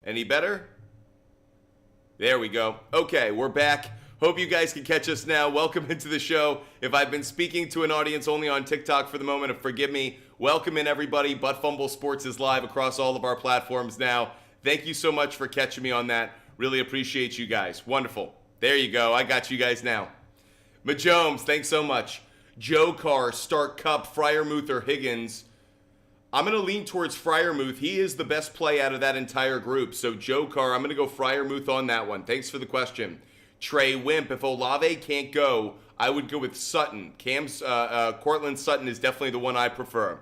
Any better? There we go. Okay, we're back. Hope you guys can catch us now. Welcome into the show. If I've been speaking to an audience only on TikTok for the moment, forgive me. Welcome in, everybody. Butt Fumble Sports is live across all of our platforms now. Thank you so much for catching me on that. Really appreciate you guys. Wonderful. There you go. I got you guys now. Majomes, thanks so much. Joe Carr, Stark Cup, Fryermuth, or Higgins. I'm going to lean towards Fryermuth. He is the best play out of that entire group. So Joe Carr, I'm going to go Fryermuth on that one. Thanks for the question. Trey Wimp, if Olave can't go, I would go with Sutton. Cortland Sutton is definitely the one I prefer.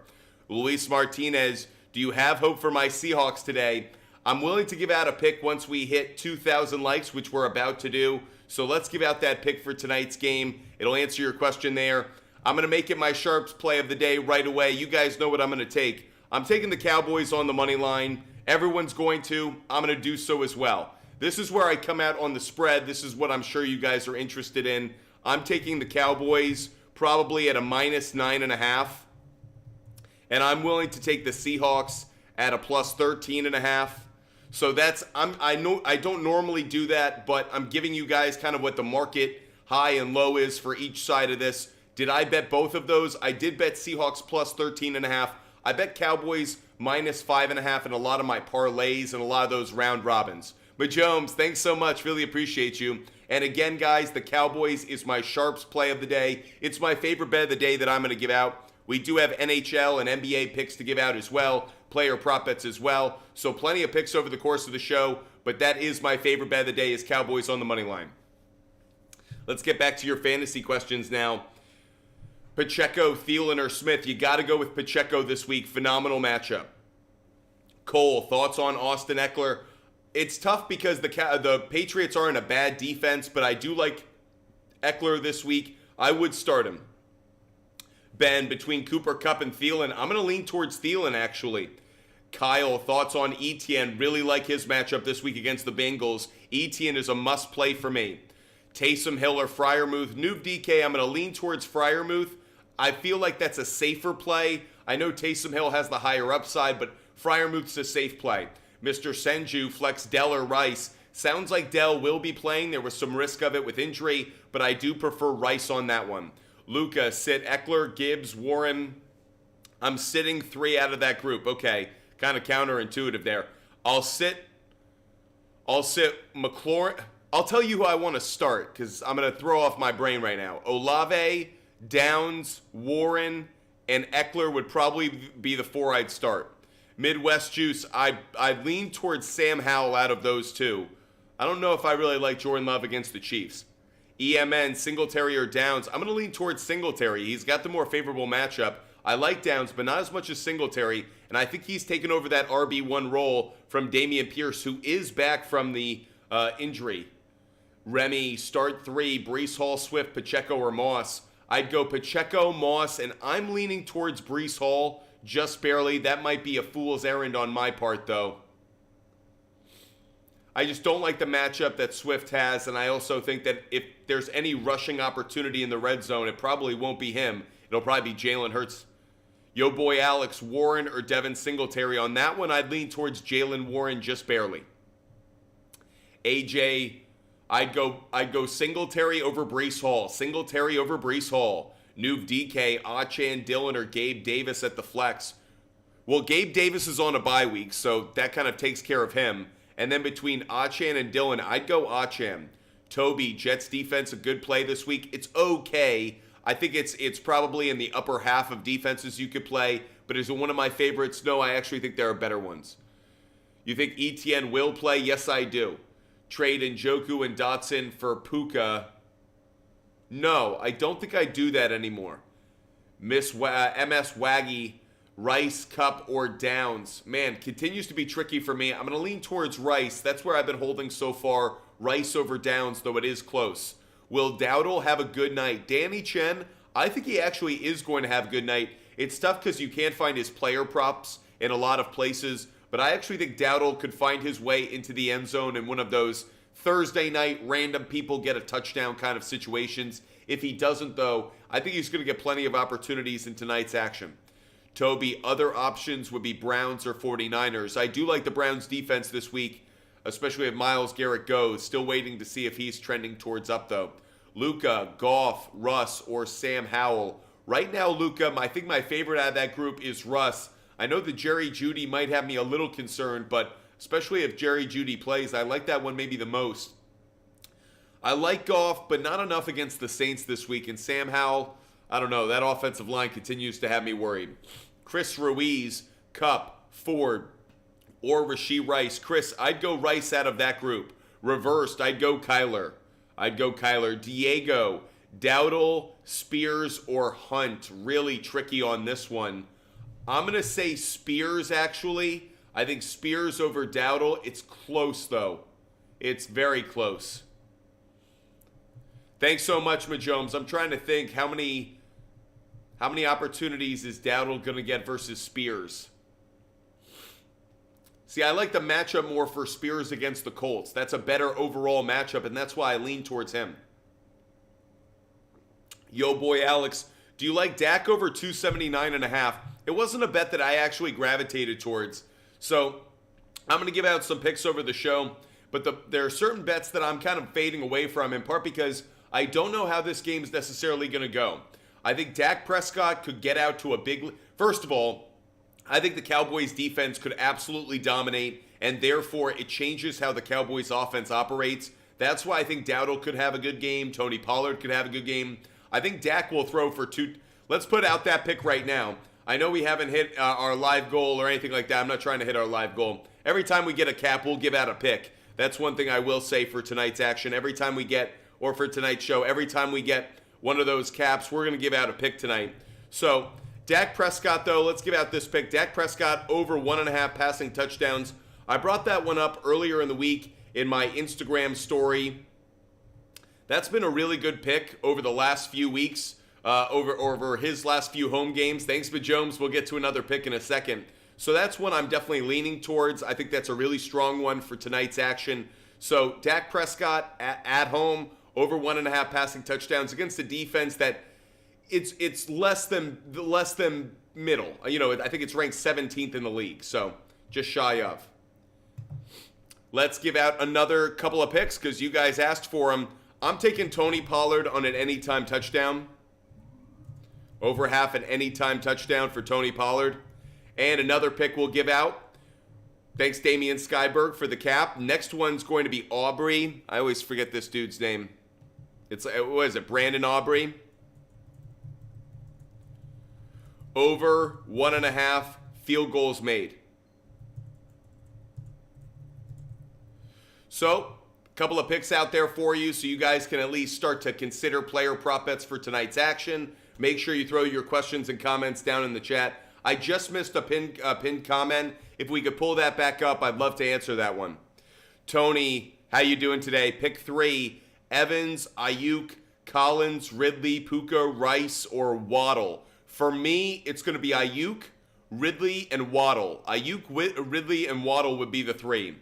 Luis Martinez, do you have hope for my Seahawks today? I'm willing to give out a pick once we hit 2,000 likes, which we're about to do. So let's give out that pick for tonight's game. It'll answer your question there. I'm going to make it my Sharps play of the day right away. You guys know what I'm going to take. I'm taking the Cowboys on the money line. Everyone's going to. I'm going to do so as well. This is where I come out on the spread. This is what I'm sure you guys are interested in. I'm taking the Cowboys probably at a -9.5. And I'm willing to take the Seahawks at a +13.5. So I know I don't normally do that, but I'm giving you guys kind of what the market high and low is for each side of this. Did I bet both of those? I did bet Seahawks +13.5. I bet Cowboys -5.5 in a lot of my parlays and a lot of those round robins. But Jones, thanks so much. Really appreciate you. And again, guys, the Cowboys is my Sharps play of the day. It's my favorite bet of the day that I'm going to give out. We do have NHL and NBA picks to give out as well, player prop bets as well. So plenty of picks over the course of the show. But that is my favorite bet of the day is Cowboys on the money line. Let's get back to your fantasy questions now. Pacheco, Thielen, or Smith? You got to go with Pacheco this week. Phenomenal matchup. Cole, thoughts on Austin Eckler? It's tough because the Patriots are in a bad defense, but I do like Eckler this week. I would start him. Ben, between Cooper Kupp and Thielen, I'm going to lean towards Thielen, actually. Kyle, thoughts on Etienne? Really like his matchup this week against the Bengals. Etienne is a must-play for me. Taysom Hill or Fryermuth? Noob DK, I'm going to lean towards Fryermuth. I feel like that's a safer play. I know Taysom Hill has the higher upside, but Fryermuth's a safe play. Mr. Senju, flex Dell or Rice. Sounds like Dell will be playing. There was some risk of it with injury, but I do prefer Rice on that one. Luca, sit Eckler, Gibbs, Warren. I'm sitting 3 out of that group. Okay, kind of counterintuitive there. I'll sit McLaurin. I'll tell you who I want to start because I'm going to throw off my brain right now. Olave, Downs, Warren, and Eckler would probably be the 4 I'd start. Midwest Juice, I lean towards Sam Howell out of those two. I don't know if I really like Jordan Love against the Chiefs. EMN, Singletary or Downs. I'm going to lean towards Singletary. He's got the more favorable matchup. I like Downs, but not as much as Singletary, and I think he's taken over that RB1 role from Dameon Pierce, who is back from the injury. Remy, start 3, Breece Hall, Swift, Pacheco, or Moss. I'd go Pacheco, Moss, and I'm leaning towards Breece Hall just barely. That might be a fool's errand on my part, though. I just don't like the matchup that Swift has, and I also think that if there's any rushing opportunity in the red zone, it probably won't be him. It'll probably be Jalen Hurts. Yo boy Alex, Warren or Devin Singletary. On that one, I'd lean towards Jalen Warren just barely. AJ, I'd go Singletary over Breece Hall. Singletary over Breece Hall. Noob DK, Achan, Dillon, or Gabe Davis at the flex. Well, Gabe Davis is on a bye week, so that kind of takes care of him. And then between Achan and Dillon, I'd go Achan. Toby, Jets defense, a good play this week. It's okay. I think it's probably in the upper half of defenses you could play, but is it one of my favorites? No, I actually think there are better ones. You think Etienne will play? Yes, I do. Trade Njoku and Dotson for Puka. No, I don't think I do that anymore. MS Waggy, Rice, Cup, or Downs. Man, continues to be tricky for me. I'm going to lean towards Rice. That's where I've been holding so far. Rice over Downs, though it is close. Will Dowdle have a good night? Danny Chen, I think he actually is going to have a good night. It's tough because you can't find his player props in a lot of places, but I actually think Dowdle could find his way into the end zone in one of those Thursday night random people get a touchdown kind of situations. If he doesn't, though, I think he's going to get plenty of opportunities in tonight's action. Toby, other options would be Browns or 49ers. I do like the Browns defense this week. especially if Myles Garrett goes. Still waiting to see if he's trending towards up, though. Luka, Goff, Russ, or Sam Howell. Right now, Luka, I think my favorite out of that group is Russ. I know that Jerry Jeudy might have me a little concerned, but especially if Jerry Jeudy plays, I like that one maybe the most. I like Goff, but not enough against the Saints this week. And Sam Howell, I don't know. That offensive line continues to have me worried. Chris Ruiz, Kupp, Ford, or Rashee Rice. Chris, I'd go Rice out of that group. Reversed, I'd go Kyler. Diego, Dowdle, Spears, or Hunt. Really tricky on this one. I'm going to say Spears, actually. I think Spears over Dowdle. It's close, though. It's very close. Thanks so much, Majomes. I'm trying to think how many opportunities is Dowdle going to get versus Spears? See, I like the matchup more for Spears against the Colts. That's a better overall matchup, and that's why I lean towards him. Yo, boy, Alex, do you like Dak over 279.5? It wasn't a bet that I actually gravitated towards. So I'm going to give out some picks over the show, but there are certain bets that I'm kind of fading away from, in part because I don't know how this game is necessarily going to go. I think Dak Prescott could get out to a big... First of all, I think the Cowboys defense could absolutely dominate, and therefore it changes how the Cowboys offense operates. That's why I think Dowdle could have a good game. Tony Pollard could have a good game. I think Dak will throw for two. Let's put out that pick right now. I know we haven't hit our live goal or anything like that. I'm not trying to hit our live goal. Every time we get a cap, we'll give out a pick. That's one thing I will say for tonight's action. Every time we get, or for tonight's show, every time we get one of those caps, we're going to give out a pick tonight. So, Dak Prescott, though, let's give out this pick. Dak Prescott over 1.5 passing touchdowns. I brought that one up earlier in the week in my Instagram story. That's been a really good pick over the last few weeks, over his last few home games. Thanks, Majomes. We'll get to another pick in a second. So that's one I'm definitely leaning towards. I think that's a really strong one for tonight's action. So Dak Prescott at home, over 1.5 passing touchdowns against a defense that it's less than middle. You know, I think it's ranked 17th in the league, so just shy of. Let's give out another couple of picks because you guys asked for them. I'm taking Tony Pollard on an anytime touchdown. Over half an anytime touchdown for Tony Pollard. And another pick we'll give out. Thanks, Damian Skyberg, for the cap. Next one's going to be Aubrey. I always forget this dude's name. What is it, Brandon Aubrey? Over 1.5 field goals made. So, a couple of picks out there for you so you guys can at least start to consider player prop bets for tonight's action. Make sure you throw your questions and comments down in the chat. I just missed a pinned comment. If we could pull that back up, I'd love to answer that one. Tony, how you doing today? Pick 3, Evans, Ayuk, Collins, Ridley, Puka, Rice, or Waddle. For me, it's going to be Ayuk, Ridley, and Waddle. Ayuk, Ridley, and Waddle would be the 3.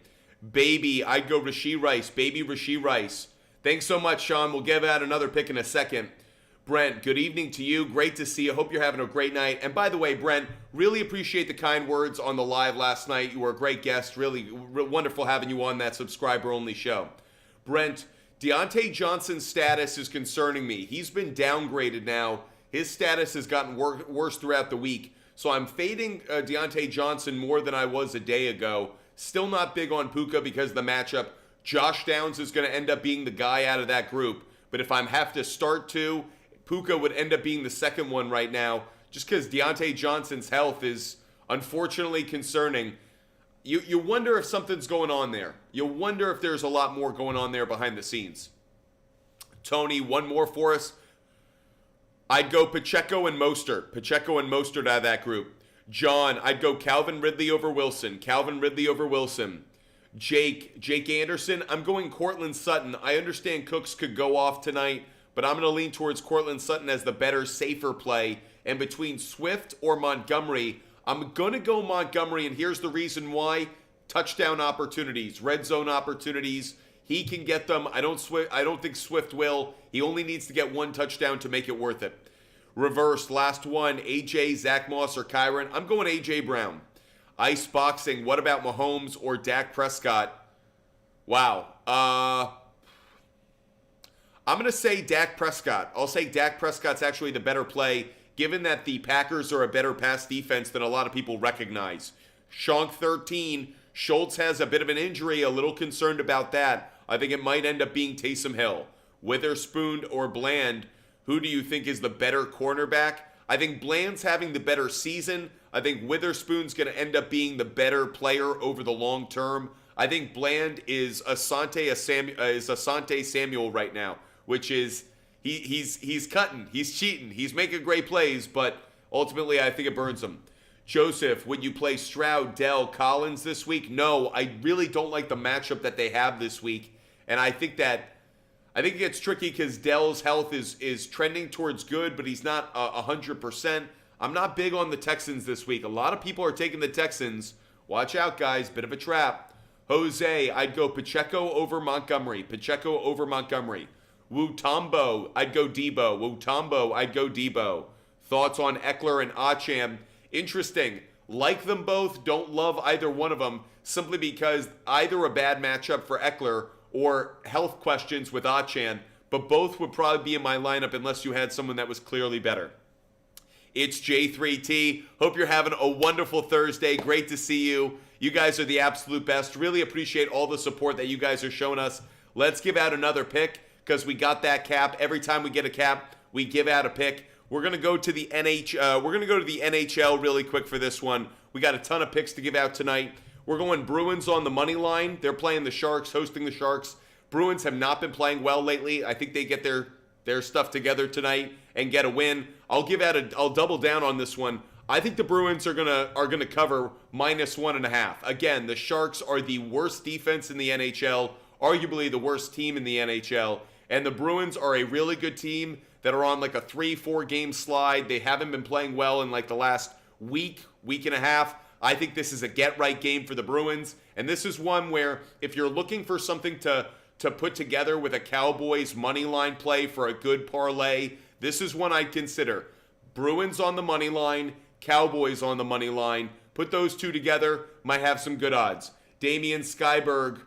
Baby, I'd go Rashee Rice. Baby Rashee Rice. Thanks so much, Sean. We'll give out another pick in a second. Brent, good evening to you. Great to see you. Hope you're having a great night. And by the way, Brent, really appreciate the kind words on the live last night. You were a great guest. Really wonderful having you on that subscriber-only show. Brent, Deontay Johnson's status is concerning me. He's been downgraded now. His status has gotten worse throughout the week. So I'm fading Deontay Johnson more than I was a day ago. Still not big on Puka because of the matchup. Josh Downs is going to end up being the guy out of that group. But if I have to start two, Puka would end up being the second one right now, just because Deontay Johnson's health is unfortunately concerning. You wonder if something's going on there. You wonder if there's a lot more going on there behind the scenes. Tony, one more for us. I'd go Pacheco and Mostert. Pacheco and Mostert out of that group. John, I'd go Calvin Ridley over Wilson. Calvin Ridley over Wilson. Jake Anderson, I'm going Cortland Sutton. I understand Cooks could go off tonight, but I'm going to lean towards Cortland Sutton as the better, safer play. And between Swift or Montgomery, I'm going to go Montgomery, and here's the reason why. Touchdown opportunities, red zone opportunities. He can get them. I don't think Swift will. He only needs to get one touchdown to make it worth it. Reverse, last one. AJ, Zach Moss, or Kyron. I'm going AJ Brown. Ice boxing, what about Mahomes or Dak Prescott? Wow. I'm going to say Dak Prescott. I'll say Dak Prescott's actually the better play, given that the Packers are a better pass defense than a lot of people recognize. Shonk 13. Schultz has a bit of an injury, a little concerned about that. I think it might end up being Taysom Hill. Witherspoon or Bland, who do you think is the better cornerback? I think Bland's having the better season. I think Witherspoon's going to end up being the better player over the long term. I think Bland is Asante Samuel right now, which is he's cutting, he's cheating, he's making great plays, but ultimately I think it burns him. Joseph, would you play Stroud, Dell, Collins this week? No, I really don't like the matchup that they have this week, and I think it gets tricky because Dell's health is trending towards good, but he's not 100%. I'm not big on the Texans this week. A lot of people are taking the Texans. Watch out, guys. Bit of a trap. Jose, I'd go Pacheco over Montgomery. Pacheco over Montgomery. Wutombo, I'd go Debo. Wutombo, I'd go Debo. Thoughts on Eckler and Acham? Interesting. Like them both. Don't love either one of them simply because either a bad matchup for Eckler or health questions with Acham, but both would probably be in my lineup unless you had someone that was clearly better. It's J3T. Hope you're having a wonderful Thursday. Great to see you. You guys are the absolute best. Really appreciate all the support that you guys are showing us. Let's give out another pick because we got that cap. Every time we get a cap, we give out a pick. We're gonna go to the NHL really quick for this one. We got a ton of picks to give out tonight. We're going Bruins on the money line. They're playing the Sharks, hosting the Sharks. Bruins have not been playing well lately. I think they get their stuff together tonight and get a win. I'll double down on this one. I think the Bruins are gonna cover -1.5. Again, the Sharks are the worst defense in the NHL, arguably the worst team in the NHL, and the Bruins are a really good team that are on like a 3-4 game slide. They haven't been playing well in like the last week and a half. I think this is a get-right game for the Bruins, and this is one where if you're looking for something to put together with a Cowboys money line play for a good parlay, this is one I'd consider. Bruins on the money line, Cowboys on the money line. Put those two together, might have some good odds. Damian Skyberg.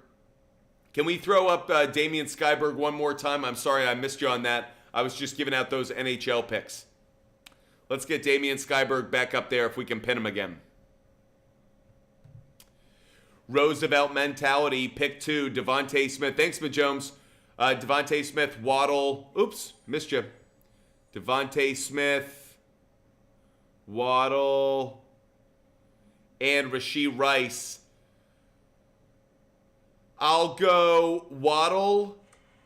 Can we throw up Damian Skyberg one more time? I'm sorry I missed you on that. I was just giving out those NHL picks. Let's get Damian Skyberg back up there if we can pin him again. Roosevelt mentality, pick 2, Devontae Smith. Thanks, Majones. Devontae Smith, Waddle. Oops, missed you. Devontae Smith, Waddle, and Rashee Rice. I'll go Waddle,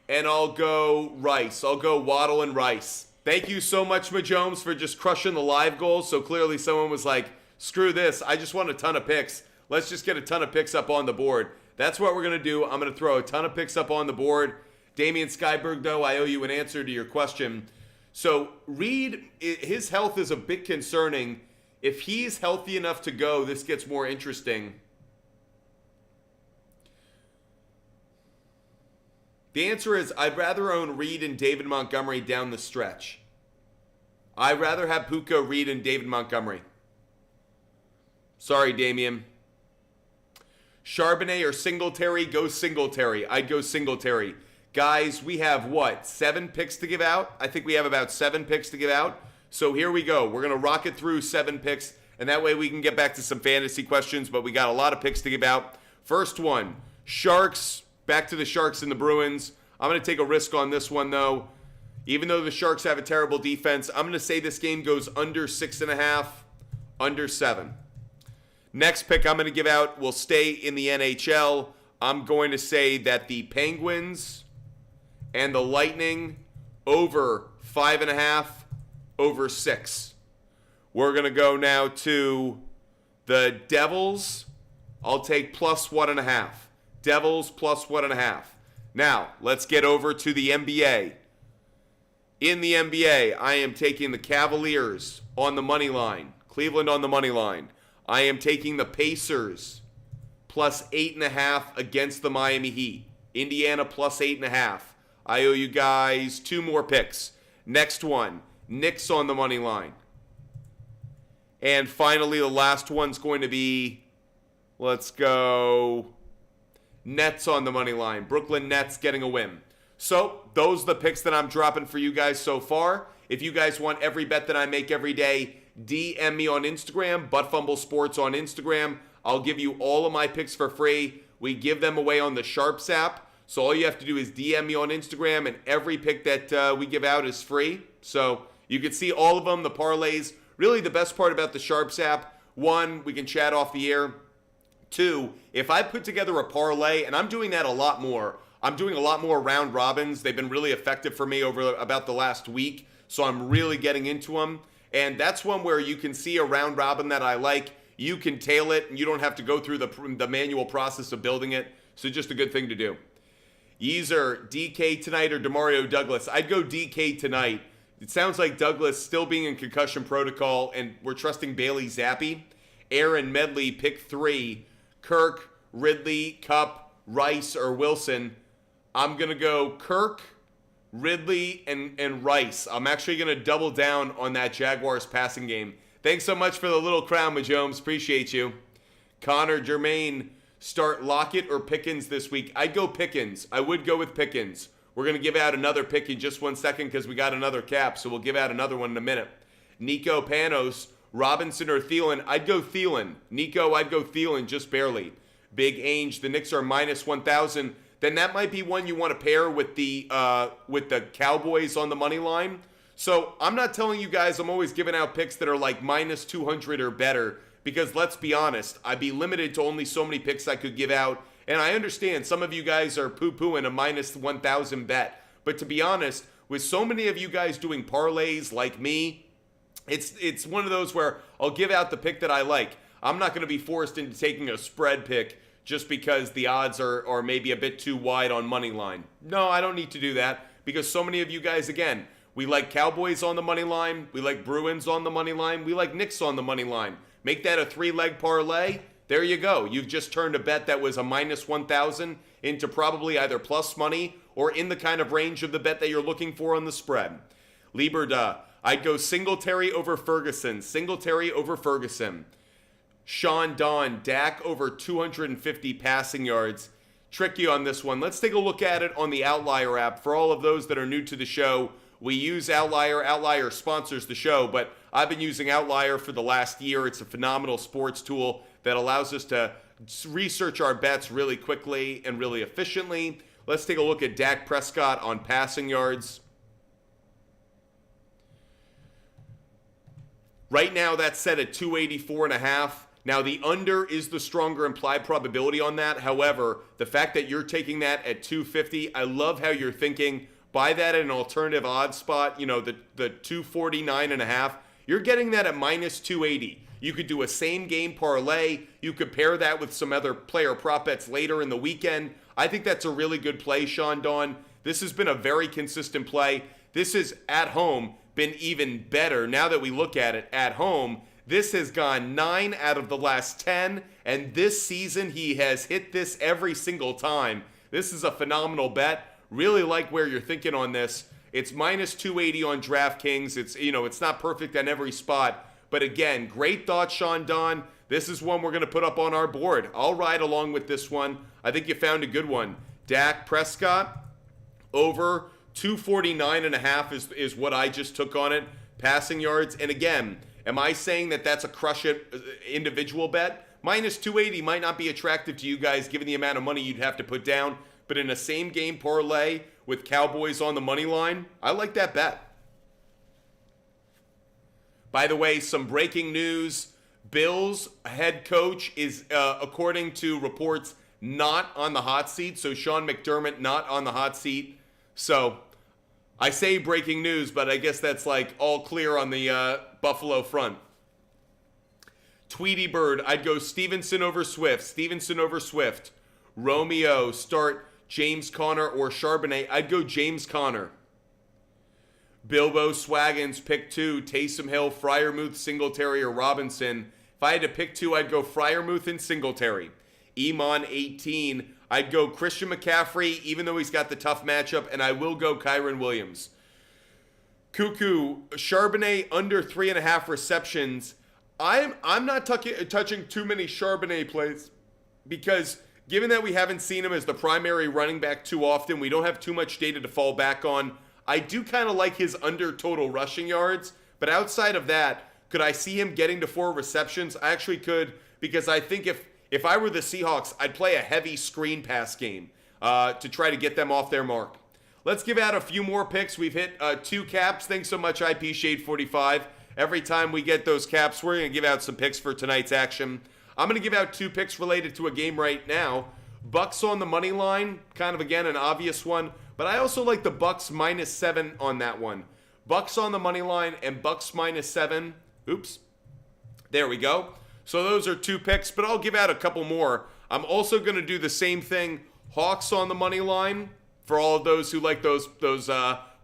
and I'll go Rice. I'll go Waddle and Rice. Thank you so much, Majones, for just crushing the live goals. So clearly someone was like, screw this. I just want a ton of picks. Let's just get a ton of picks up on the board. That's what we're going to do. I'm going to throw a ton of picks up on the board. Damian Skyberg, though, I owe you an answer to your question. So Reed, his health is a bit concerning. If he's healthy enough to go, this gets more interesting. The answer is I'd rather own Reed and David Montgomery down the stretch. I'd rather have Puka, Reed, and David Montgomery. Sorry, Damian. Charbonnet or Singletary? Go Singletary. I'd go Singletary. Guys, we have what? 7 picks to give out? I think we have about 7 picks to give out. So here we go. We're going to rocket through 7 picks, and that way we can get back to some fantasy questions, but we got a lot of picks to give out. First one, Sharks. Back to the Sharks and the Bruins. I'm going to take a risk on this one, though. Even though the Sharks have a terrible defense, I'm going to say this game goes under 6.5, under 7. Next pick I'm going to give out will stay in the NHL. I'm going to say that the Penguins and the Lightning over 5.5, over 6. We're going to go now to the Devils. I'll take plus 1.5. Devils plus 1.5. Now, let's get over to the NBA. In the NBA, I am taking the Cavaliers on the money line. Cleveland on the money line. I am taking the Pacers plus 8.5 against the Miami Heat. Indiana plus 8.5. I owe you guys 2 more picks. Next one, Knicks on the money line. And finally, the last one's going to be, let's go, Nets on the money line. Brooklyn Nets getting a win. So those are the picks that I'm dropping for you guys so far. If you guys want every bet that I make every day, DM me on Instagram, ButtFumble Sports on Instagram. I'll give you all of my picks for free. We give them away on the SHARPZ app. So all you have to do is DM me on Instagram, and every pick that we give out is free. So you can see all of them, the parlays. Really the best part about the SHARPZ app, one, we can chat off the air. Two, if I put together a parlay, and I'm doing that a lot more, I'm doing a lot more round robins. They've been really effective for me over about the last week, so I'm really getting into them. And that's one where you can see a round robin that I like. You can tail it, and you don't have to go through the manual process of building it. So just a good thing to do. Yeezer, DK tonight or DeMario Douglas? I'd go DK tonight. It sounds like Douglas still being in concussion protocol, and we're trusting Bailey Zappi. Aaron Medley, pick 3. Kirk, Ridley, Kupp, Rice, or Wilson. I'm going to go Kirk, Ridley, and Rice. I'm actually going to double down on that Jaguars passing game. Thanks so much for the little crown, Majomes. Appreciate you. Connor, Jermaine, start Lockett or Pickens this week? I'd go Pickens. I would go with Pickens. We're going to give out another pick in just 1 second because we got another cap, so we'll give out another one in a minute. Nico Panos, Robinson or Thielen? I'd go Thielen. Nico, I'd go Thielen just barely. Big Ainge, the Knicks are minus 1,000. Then that might be one you want to pair with the Cowboys on the money line. So I'm not telling you guys I'm always giving out picks that are like minus 200 or better, because let's be honest, I'd be limited to only so many picks I could give out. And I understand some of you guys are poo-pooing a minus 1,000 bet. But to be honest, with so many of you guys doing parlays like me, it's one of those where I'll give out the pick that I like. I'm not going to be forced into taking a spread pick just because the odds are maybe a bit too wide on money line. No, I don't need to do that, because so many of you guys, again, we like Cowboys on the money line, we like Bruins on the money line, we like Knicks on the money line. Make that a 3-leg parlay. There you go. You've just turned a bet that was a minus 1,000 into probably either plus money or in the kind of range of the bet that you're looking for on the spread. Lieberda, I'd go Singletary over Ferguson. Singletary over Ferguson. Sean Don, Dak over 250 passing yards. Tricky on this one. Let's take a look at it on the Outlier app. For all of those that are new to the show, we use Outlier. Outlier sponsors the show, but I've been using Outlier for the last year. It's a phenomenal sports tool that allows us to research our bets really quickly and really efficiently. Let's take a look at Dak Prescott on passing yards. Right now, that's set at 284.5. Now, the under is the stronger implied probability on that. However, the fact that you're taking that at 250, I love how you're thinking. Buy that at an alternative odds spot, the 249.5. You're getting that at minus 280. You could do a same game parlay. You could pair that with some other player prop bets later in the weekend. I think that's a really good play, Sean Dawn. This has been a very consistent play. This is at home been even better. Now that we look at it at home, this has gone 9 out of the last 10, and this season he has hit this every single time. This is a phenomenal bet. Really like where you're thinking on this. It's minus 280 on DraftKings. It's not perfect on every spot, but again, great thought, Sean Don. This is one we're going to put up on our board. I'll ride along with this one. I think you found a good one. Dak Prescott over 249.5 is what I just took on it. Passing yards, and again, am I saying that that's a crush it individual bet? Minus 280 might not be attractive to you guys given the amount of money you'd have to put down, but in a same game parlay with Cowboys on the money line, I like that bet. By the way, some breaking news. Bills head coach is, according to reports, not on the hot seat. So Sean McDermott not on the hot seat. So I say breaking news, but I guess that's like all clear on the Buffalo front. Tweety Bird, I'd go Stevenson over Swift. Stevenson over Swift. Romeo, start James Conner or Charbonnet. I'd go James Conner. Bilbo Swaggins, pick 2. Taysom Hill, Freiermuth, Singletary, or Robinson. If I had to pick 2, I'd go Freiermuth and Singletary. Iman, 18. I'd go Christian McCaffrey, even though he's got the tough matchup, and I will go Kyron Williams. Cuckoo, Charbonnet under 3.5 receptions. I'm not touching too many Charbonnet plays because given that we haven't seen him as the primary running back too often, we don't have too much data to fall back on. I do kind of like his under total rushing yards, but outside of that, could I see him getting to 4 receptions? I actually could, because I think if I were the Seahawks, I'd play a heavy screen pass game to try to get them off their mark. Let's give out a few more picks. We've hit 2 caps. Thanks so much, IP Shade 45. Every time we get those caps, we're going to give out some picks for tonight's action. I'm going to give out 2 picks related to a game right now. Bucks on the money line, kind of, again, an obvious one. But I also like the Bucks -7 on that one. Bucks on the money line and Bucks -7. Oops. There we go. So those are 2 picks, but I'll give out a couple more. I'm also going to do the same thing. Hawks on the money line for all of those who like those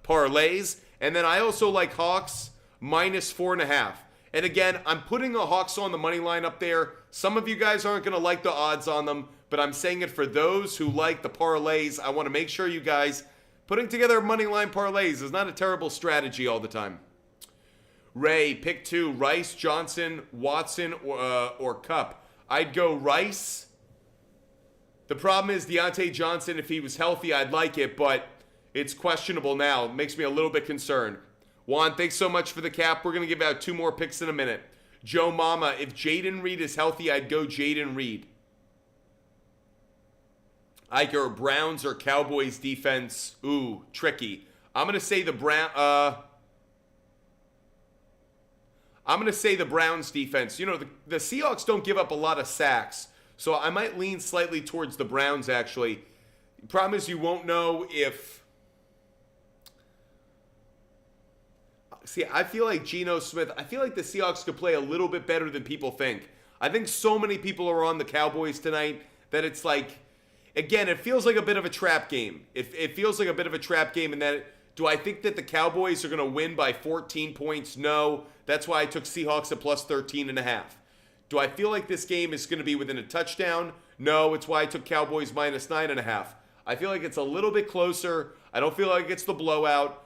parlays. And then I also like Hawks -4.5. And again, I'm putting a Hawks on the money line up there. Some of you guys aren't going to like the odds on them, but I'm saying it for those who like the parlays. I want to make sure you guys, putting together money line parlays is not a terrible strategy all the time. Ray, pick 2, Rice, Johnson, Watson, or Cup. I'd go Rice. The problem is Deontay Johnson, if he was healthy, I'd like it, but it's questionable now. It makes me a little bit concerned. Juan, thanks so much for the cap. We're going to give out 2 more picks in a minute. Joe Mama, if Jaden Reed is healthy, I'd go Jaden Reed. Iker, Browns or Cowboys defense? Ooh, tricky. I'm going to say the Browns defense. You know, the Seahawks don't give up a lot of sacks, so I might lean slightly towards the Browns, actually. The problem is you won't know if... See, I feel like Geno Smith, I feel like the Seahawks could play a little bit better than people think. I think so many people are on the Cowboys tonight that it's like, again, it feels like a bit of a trap game. It feels like a bit of a trap game in that, do I think that the Cowboys are going to win by 14 points? No. That's why I took Seahawks at +13.5. Do I feel like this game is going to be within a touchdown? No. It's why I took Cowboys -9.5. I feel like it's a little bit closer. I don't feel like it's the blowout.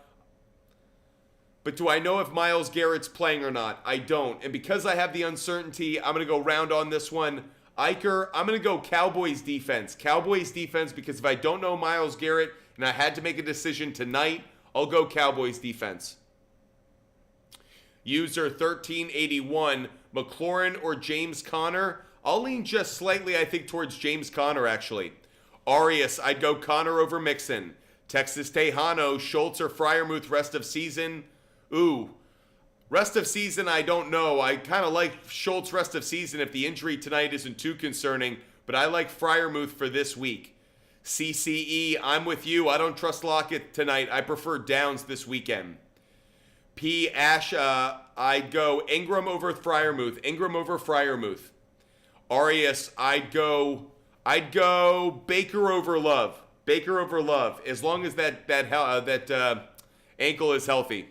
But do I know if Myles Garrett's playing or not? I don't. And because I have the uncertainty, I'm going to go round on this one. Iker, I'm going to go Cowboys defense. Cowboys defense, because if I don't know Myles Garrett and I had to make a decision tonight, I'll go Cowboys defense. User 1381, McLaurin or James Conner? I'll lean just slightly, I think, towards James Conner, actually. Arias, I'd go Conner over Mixon. Texas Tejano, Schultz or Freiermuth rest of season? Ooh, rest of season, I don't know. I kind of like Schultz rest of season if the injury tonight isn't too concerning, but I like Freiermuth for this week. CCE, I'm with you. I don't trust Lockett tonight. I prefer Downs this weekend. P. Ash, I'd go Ingram over Freiermuth. Ingram over Freiermuth. Arias, I'd go Baker over Love. Baker over Love, as long as that ankle is healthy.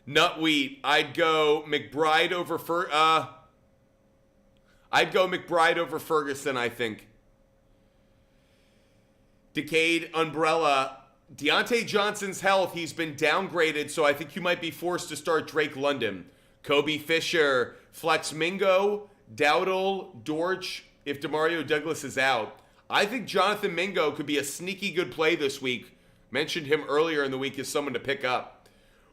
Nutwheat, I'd go McBride over Ferguson, I think. Decade Umbrella, Deontay Johnson's health, he's been downgraded, so I think you might be forced to start Drake London. Kobe Fisher, Flex Mingo, Dowdle, Dortch, if Demario Douglas is out. I think Jonathan Mingo could be a sneaky good play this week. Mentioned him earlier in the week as someone to pick up.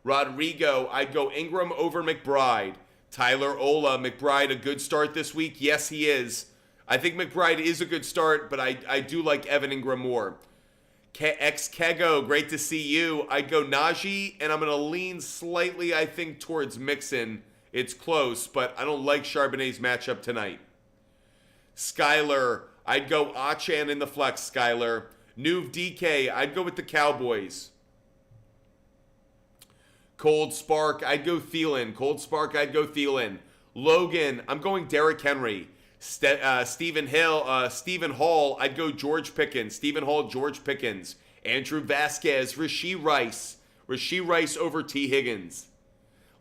Rodrigo, I'd go Ingram over McBride. Tyler Ola, McBride a good start this week? Yes, he is. I think McBride is a good start, but I do like Evan Ingram more. Kego, great to see you. I'd go Najee, and I'm going to lean slightly, I think, towards Mixon. It's close, but I don't like Charbonnet's matchup tonight. Skyler, I'd go Achan in the flex, Skyler. Nuv DK, I'd go with the Cowboys. Cold Spark, I'd go Thielen. Cold Spark, I'd go Thielen. Logan, I'm going Derrick Henry. Stephen Hall, I'd go George Pickens. Stephen Hall, George Pickens. Andrew Vasquez, Rashee Rice. Rashee Rice over T. Higgins.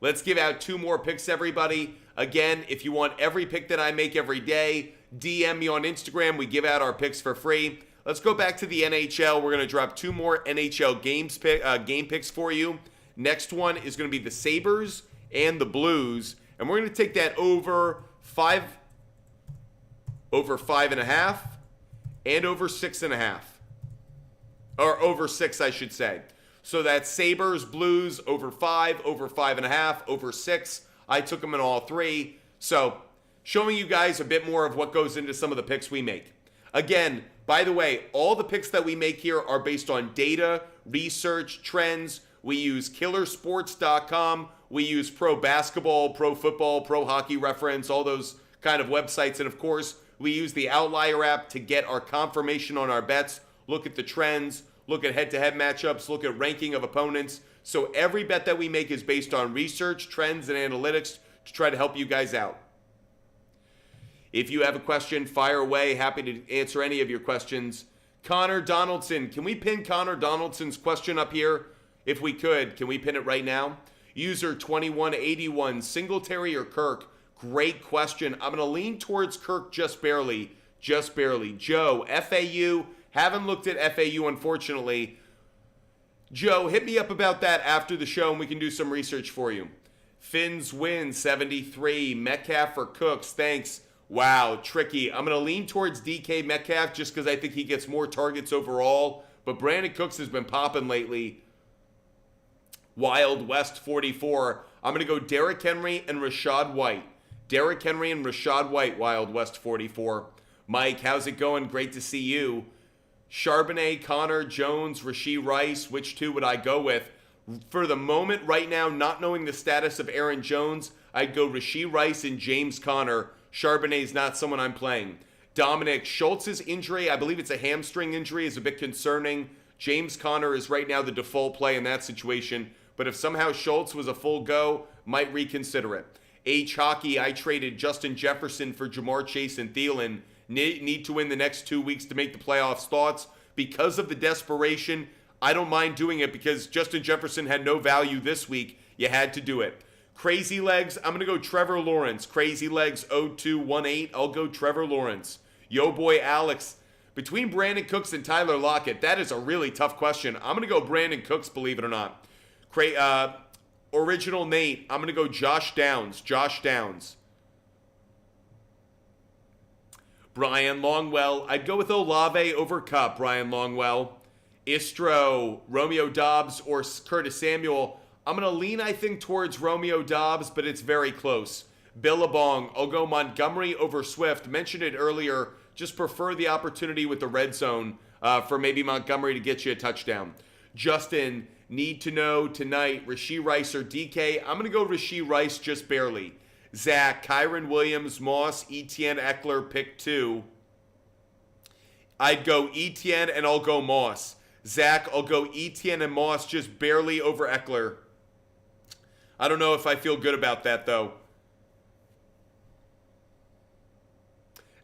Let's give out 2 more picks, everybody. Again, if you want every pick that I make every day, DM me on Instagram. We give out our picks for free. Let's go back to the NHL. We're going to drop 2 more NHL game picks for you. Next one is going to be the Sabres and the Blues. And we're going to take that over 5. over 5.5, and over 6.5. Or over 6, I should say. So that's Sabres, Blues, over 5, over 5.5, over 6. I took them in all 3. So showing you guys a bit more of what goes into some of the picks we make. Again, by the way, all the picks that we make here are based on data, research, trends. We use killersports.com. We use Pro Basketball, Pro Football, Pro Hockey Reference, all those kind of websites. And of course, we use the Outlier app to get our confirmation on our bets, look at the trends, look at head-to-head matchups, look at ranking of opponents. So every bet that we make is based on research, trends, and analytics to try to help you guys out. If you have a question, fire away. Happy to answer any of your questions. Connor Donaldson. Can we pin Connor Donaldson's question up here? If we could, can we pin it right now? User 2181, Singletary or Kirk? Great question. I'm going to lean towards Kirk just barely. Just barely. Joe, FAU. Haven't looked at FAU, unfortunately. Joe, hit me up about that after the show, and we can do some research for you. Finns win, 73. Metcalf or Cooks? Thanks. Wow, tricky. I'm going to lean towards DK Metcalf just because I think he gets more targets overall. But Brandon Cooks has been popping lately. Wild West 44. I'm going to go Derrick Henry and Rashad White. Derrick Henry and Rashad White, Wild West 44. Mike, how's it going? Great to see you. Charbonnet, Connor, Jones, Rashee Rice. Which two would I go with? For the moment, right now, not knowing the status of Aaron Jones, I'd go Rashee Rice and James Conner. Charbonnet is not someone I'm playing. Dominic, Schultz's injury, I believe it's a hamstring injury, is a bit concerning. James Conner is right now the default play in that situation. But if somehow Schultz was a full go, might reconsider it. H Hockey, I traded Justin Jefferson for Jamar Chase and Thielen. Need to win the next 2 weeks to make the playoffs. Thoughts? Because of the desperation, I don't mind doing it because Justin Jefferson had no value this week. You had to do it. Crazy Legs, I'm going to go Trevor Lawrence. Crazy Legs 0218, I'll go Trevor Lawrence. Yo boy Alex, between Brandon Cooks and Tyler Lockett, that is a really tough question. I'm going to go Brandon Cooks, believe it or not. Original Nate, I'm going to go Josh Downs. Josh Downs. Brian Longwell, I'd go with Olave over Cup. Brian Longwell. Istro, Romeo Dobbs, or Curtis Samuel. I'm going to lean, I think, towards Romeo Dobbs, but it's very close. Billabong, I'll go Montgomery over Swift. Mentioned it earlier. Just prefer the opportunity with the red zone for maybe Montgomery to get you a touchdown. Justin, need to know tonight, Rashee Rice or DK. I'm going to go Rashee Rice just barely. Zach, Kyron Williams, Moss, Etienne, Eckler, pick 2. I'd go Etienne and I'll go Moss. Zach, I'll go Etienne and Moss just barely over Eckler. I don't know if I feel good about that, though.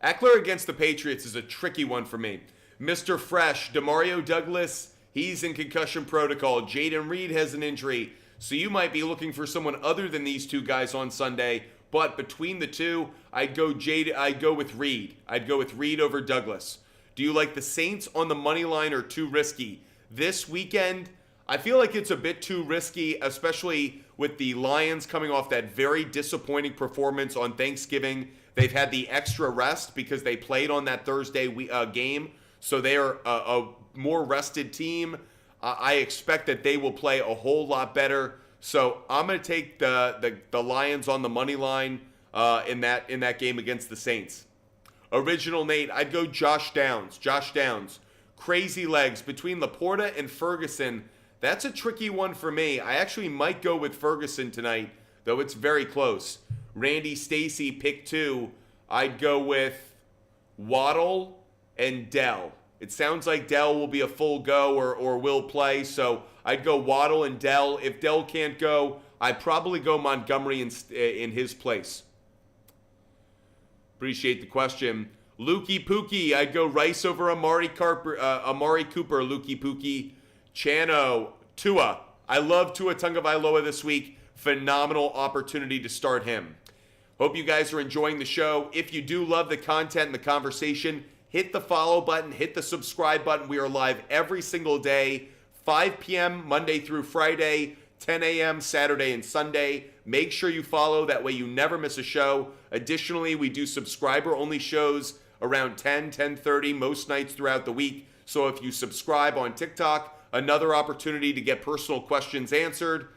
Eckler against the Patriots is a tricky one for me. Mr. Fresh, Demario Douglas, he's in concussion protocol. Jaden Reed has an injury. So you might be looking for someone other than these two guys on Sunday. But between the two, I'd go with Reed. I'd go with Reed over Douglas. Do you like the Saints on the money line or too risky? This weekend, I feel like it's a bit too risky, especially with the Lions coming off that very disappointing performance on Thanksgiving. They've had the extra rest because they played on that Thursday game. So they're a more rested team. I expect that they will play a whole lot better. So I'm going to take the Lions on the money line in that game against the Saints. Original Nate, I'd go Josh Downs. Josh Downs. Crazy Legs, between Laporta and Ferguson, that's a tricky one for me. I actually might go with Ferguson tonight, though it's very close. Randy Stacy, pick 2. I'd go with Waddle and Dell. It sounds like Dell will be a full go or will play, so I'd go Waddle and Dell. If Dell can't go, I'd probably go Montgomery in his place. Appreciate the question. Lukey Pookie, I'd go Rice over Amari Cooper, Lukey Pookie. Chano, Tua. I love Tua Tagovailoa this week. Phenomenal opportunity to start him. Hope you guys are enjoying the show. If you do love the content and the conversation, hit the follow button, hit the subscribe button. We are live every single day, 5 p.m. Monday through Friday, 10 a.m. Saturday and Sunday. Make sure you follow. That way you never miss a show. Additionally, we do subscriber-only shows around 10, 10:30 most nights throughout the week. So if you subscribe on TikTok, another opportunity to get personal questions answered.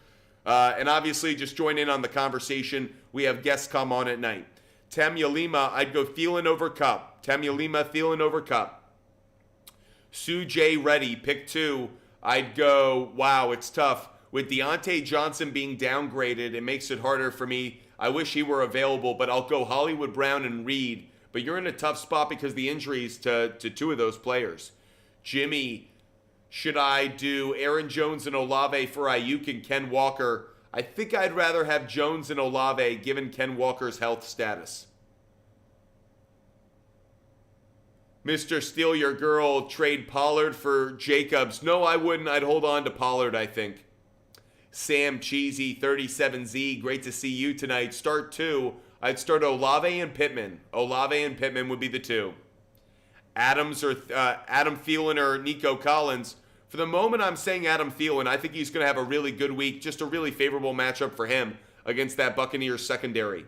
And obviously, just join in on the conversation. We have guests come on at night. Temulima, I'd go Thielen over Cup. Temulima, Thielen over Cup. Sue J. Reddy, pick 2. I'd go, wow, it's tough. With Deontay Johnson being downgraded, it makes it harder for me. I wish he were available, but I'll go Hollywood Brown and Reed. But you're in a tough spot because the injuries to 2 of those players. Jimmy, should I do Aaron Jones and Olave for Ayuk and Ken Walker? I think I'd rather have Jones and Olave given Ken Walker's health status. Mr. Steal Your Girl, trade Pollard for Jacobs. No, I wouldn't. I'd hold on to Pollard, I think. Sam Cheesy, 37Z, great to see you tonight. Start 2. I'd start Olave and Pittman. Olave and Pittman would be the 2. Adam Thielen or Nico Collins. For the moment, I'm saying Adam Thielen. I think he's going to have a really good week. Just a really favorable matchup for him against that Buccaneers secondary.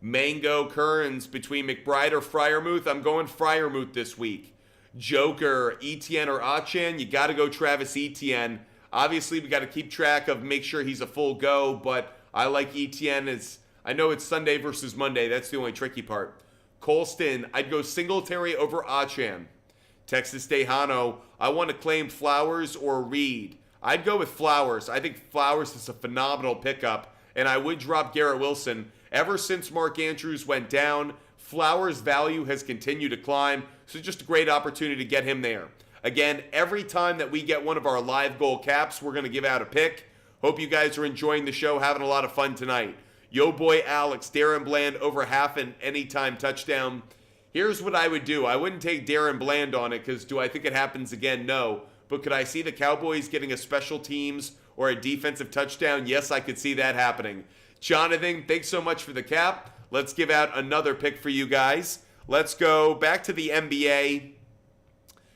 Mango Kearns, between McBride or Freiermuth. I'm going Freiermuth this week. Joker, Etienne or Achan. You got to go Travis Etienne. Obviously, we got to keep track of make sure he's a full go, but I like Etienne. I know it's Sunday versus Monday. That's the only tricky part. Colston, I'd go Singletary over Achan. Texas Tejano, I want to claim Flowers or Reed. I'd go with Flowers. I think Flowers is a phenomenal pickup, and I would drop Garrett Wilson. Ever since Mark Andrews went down, Flowers' value has continued to climb, so just a great opportunity to get him there. Again, every time that we get one of our live goal caps, we're going to give out a pick. Hope you guys are enjoying the show, having a lot of fun tonight. Yo boy Alex, Darren Bland over half an anytime touchdown. Here's what I would do. I wouldn't take Darren Bland on it because do I think it happens again? No. But could I see the Cowboys getting a special teams or a defensive touchdown? Yes, I could see that happening. Jonathan, thanks so much for the cap. Let's give out another pick for you guys. Let's go back to the NBA.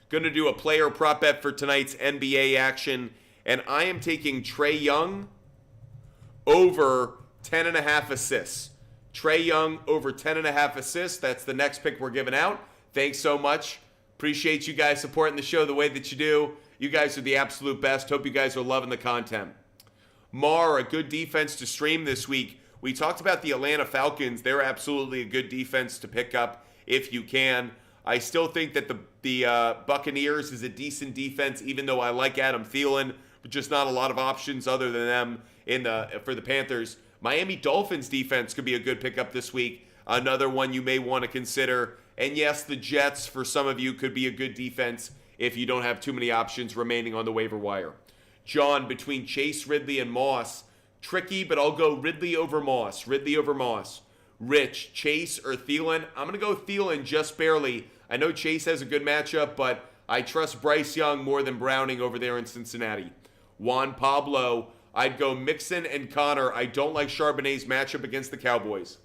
Going to do a player prop bet for tonight's NBA action. And I am taking Trae Young over 10.5 assists. Trae Young over 10.5 assists. That's the next pick we're giving out. Thanks so much. Appreciate you guys supporting the show the way that you do. You guys are the absolute best. Hope you guys are loving the content. Mar, a good defense to stream this week. We talked about the Atlanta Falcons. They're absolutely a good defense to pick up if you can. I still think that the Buccaneers is a decent defense, even though I like Adam Thielen, but just not a lot of options other than them for the Panthers. Miami Dolphins defense could be a good pickup this week. Another one you may want to consider. And yes, the Jets, for some of you, could be a good defense if you don't have too many options remaining on the waiver wire. John, between Chase, Ridley, and Moss. Tricky, but I'll go Ridley over Moss. Ridley over Moss. Rich, Chase, or Thielen? I'm going to go Thielen just barely. I know Chase has a good matchup, but I trust Bryce Young more than Browning over there in Cincinnati. Juan Pablo, I'd go Mixon and Connor. I don't like Charbonnet's matchup against the Cowboys.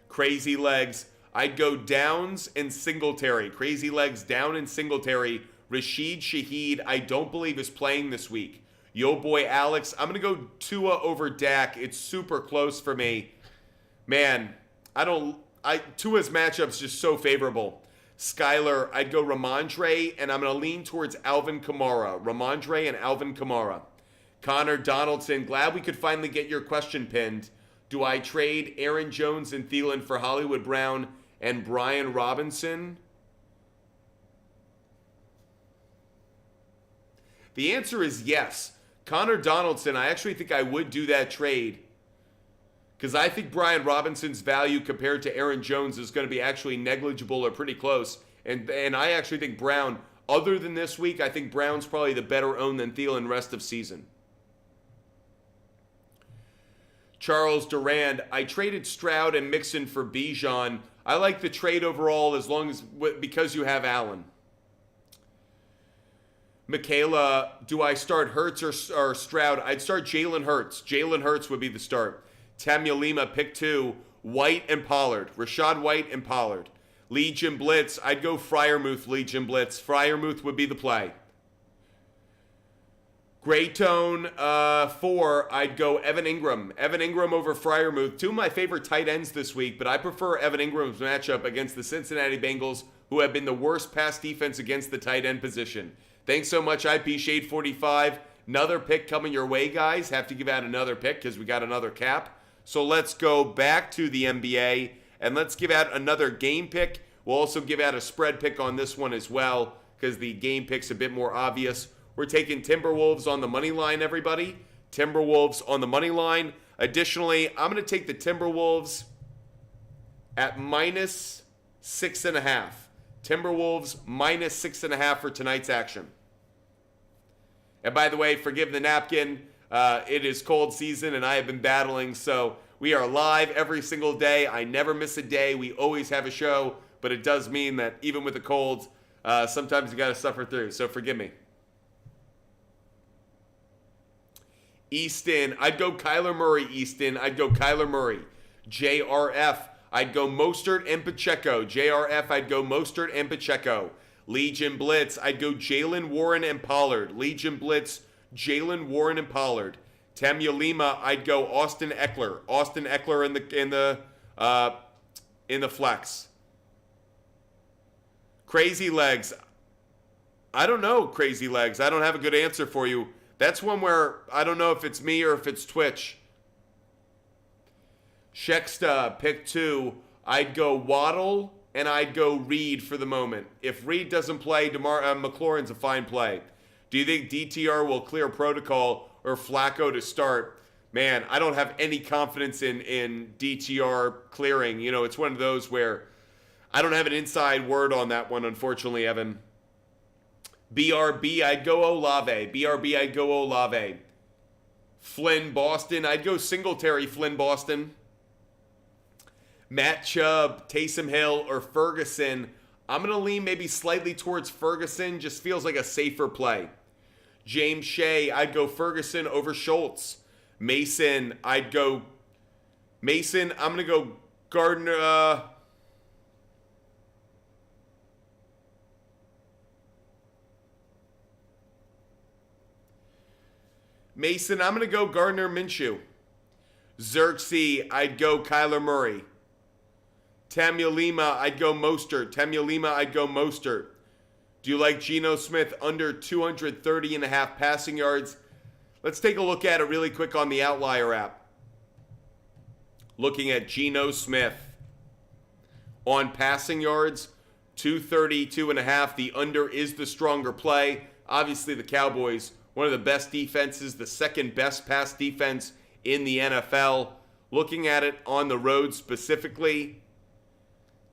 Crazy Legs, I'd go Downs and Singletary. Crazy Legs, Down and Singletary. Rashid Shaheed, I don't believe is playing this week. Yo boy Alex, I'm going to go Tua over Dak. It's super close for me. Man, Tua's matchup's just so favorable. Skyler, I'd go Ramondre, and I'm going to lean towards Alvin Kamara. Ramondre and Alvin Kamara. Connor Donaldson, glad we could finally get your question pinned. Do I trade Aaron Jones and Thielen for Hollywood Brown and Brian Robinson? The answer is yes. Connor Donaldson, I actually think I would do that trade because I think Brian Robinson's value compared to Aaron Jones is going to be actually negligible or pretty close. And I actually think Brown, other than this week, I think Brown's probably the better own than Thielen rest of season. Charles Durand, I traded Stroud and Mixon for Bijan. I like the trade overall because you have Allen. Michaela, do I start Hurts or Stroud? I'd start Jalen Hurts. Jalen Hurts would be the start. Tamulima, pick 2. White and Pollard. Rashad White and Pollard. Legion Blitz, I'd go Freiermuth, Legion Blitz. Freiermuth would be the play. Gray Tone 4, I'd go Evan Ingram. Evan Ingram over Freiermuth. Two of my favorite tight ends this week, but I prefer Evan Ingram's matchup against the Cincinnati Bengals, who have been the worst pass defense against the tight end position. Thanks so much, IP Shade 45. Another pick coming your way, guys. Have to give out another pick because we got another cap. So let's go back to the NBA, and let's give out another game pick. We'll also give out a spread pick on this one as well because the game pick's a bit more obvious. We're taking Timberwolves on the money line, everybody. Timberwolves on the money line. Additionally, I'm going to take the Timberwolves at minus 6.5. Timberwolves minus 6.5 for tonight's action. And by the way, forgive the napkin. It is cold season and I have been battling, so we are live every single day. I never miss a day. We always have a show, but it does mean that even with the colds, sometimes you got to suffer through, so forgive me. Easton, I'd go Kyler Murray, Easton. I'd go Kyler Murray. JRF, I'd go Mostert and Pacheco. JRF, I'd go Mostert and Pacheco. Legion Blitz, I'd go Jalen Warren and Pollard. Legion Blitz, Jalen Warren and Pollard. Temulima, I'd go Austin Eckler. Austin Eckler in the flex. Crazy Legs, I don't know, Crazy Legs. I don't have a good answer for you. That's one where I don't know if it's me or if it's Twitch. Shexta, pick 2. I'd go Waddle and I'd go Reed for the moment. If Reed doesn't play, McLaurin's a fine play. Do you think DTR will clear protocol or Flacco to start? Man, I don't have any confidence in DTR clearing. You know, it's one of those where I don't have an inside word on that one, unfortunately, Evan. BRB, I'd go Olave. BRB, I'd go Olave. Flynn, Boston, I'd go Singletary, Flynn, Boston. Matt Chubb, Taysom Hill, or Ferguson. I'm going to lean maybe slightly towards Ferguson. Just feels like a safer play. James Shea, I'd go Ferguson over Schultz. Mason, I'd go Mason. I'm going to go Gardner. Mason, I'm going to go Gardner Minshew. Xerxes, I'd go Kyler Murray. Temulima, I'd go Mostert. Temulima, I'd go Mostert. Do you like Geno Smith under 230.5 passing yards? Let's take a look at it really quick on the Outlier app. Looking at Geno Smith on passing yards, 232.5. The under is the stronger play. Obviously, the Cowboys, one of the best defenses, the second best pass defense in the NFL. Looking at it on the road specifically,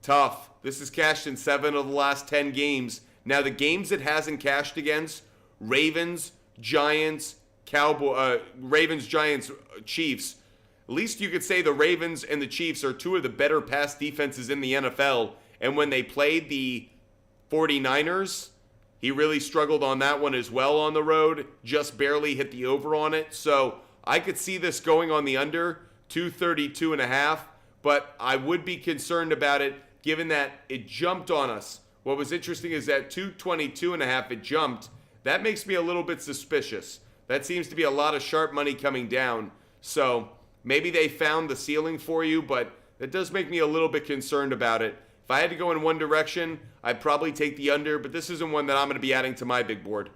tough. This has cashed in 7 of the last 10 games. Now, the games it hasn't cashed against, Ravens, Giants, Chiefs. At least you could say the Ravens and the Chiefs are two of the better pass defenses in the NFL. And when they played the 49ers, he really struggled on that one as well on the road. Just barely hit the over on it. So I could see this going on the under, 232.5. But I would be concerned about it given that it jumped on us. What was interesting is that 222.5 it jumped. That makes me a little bit suspicious. That seems to be a lot of sharp money coming down. So maybe they found the ceiling for you, but that does make me a little bit concerned about it. If I had to go in one direction, I'd probably take the under, but this isn't one that I'm going to be adding to my big board.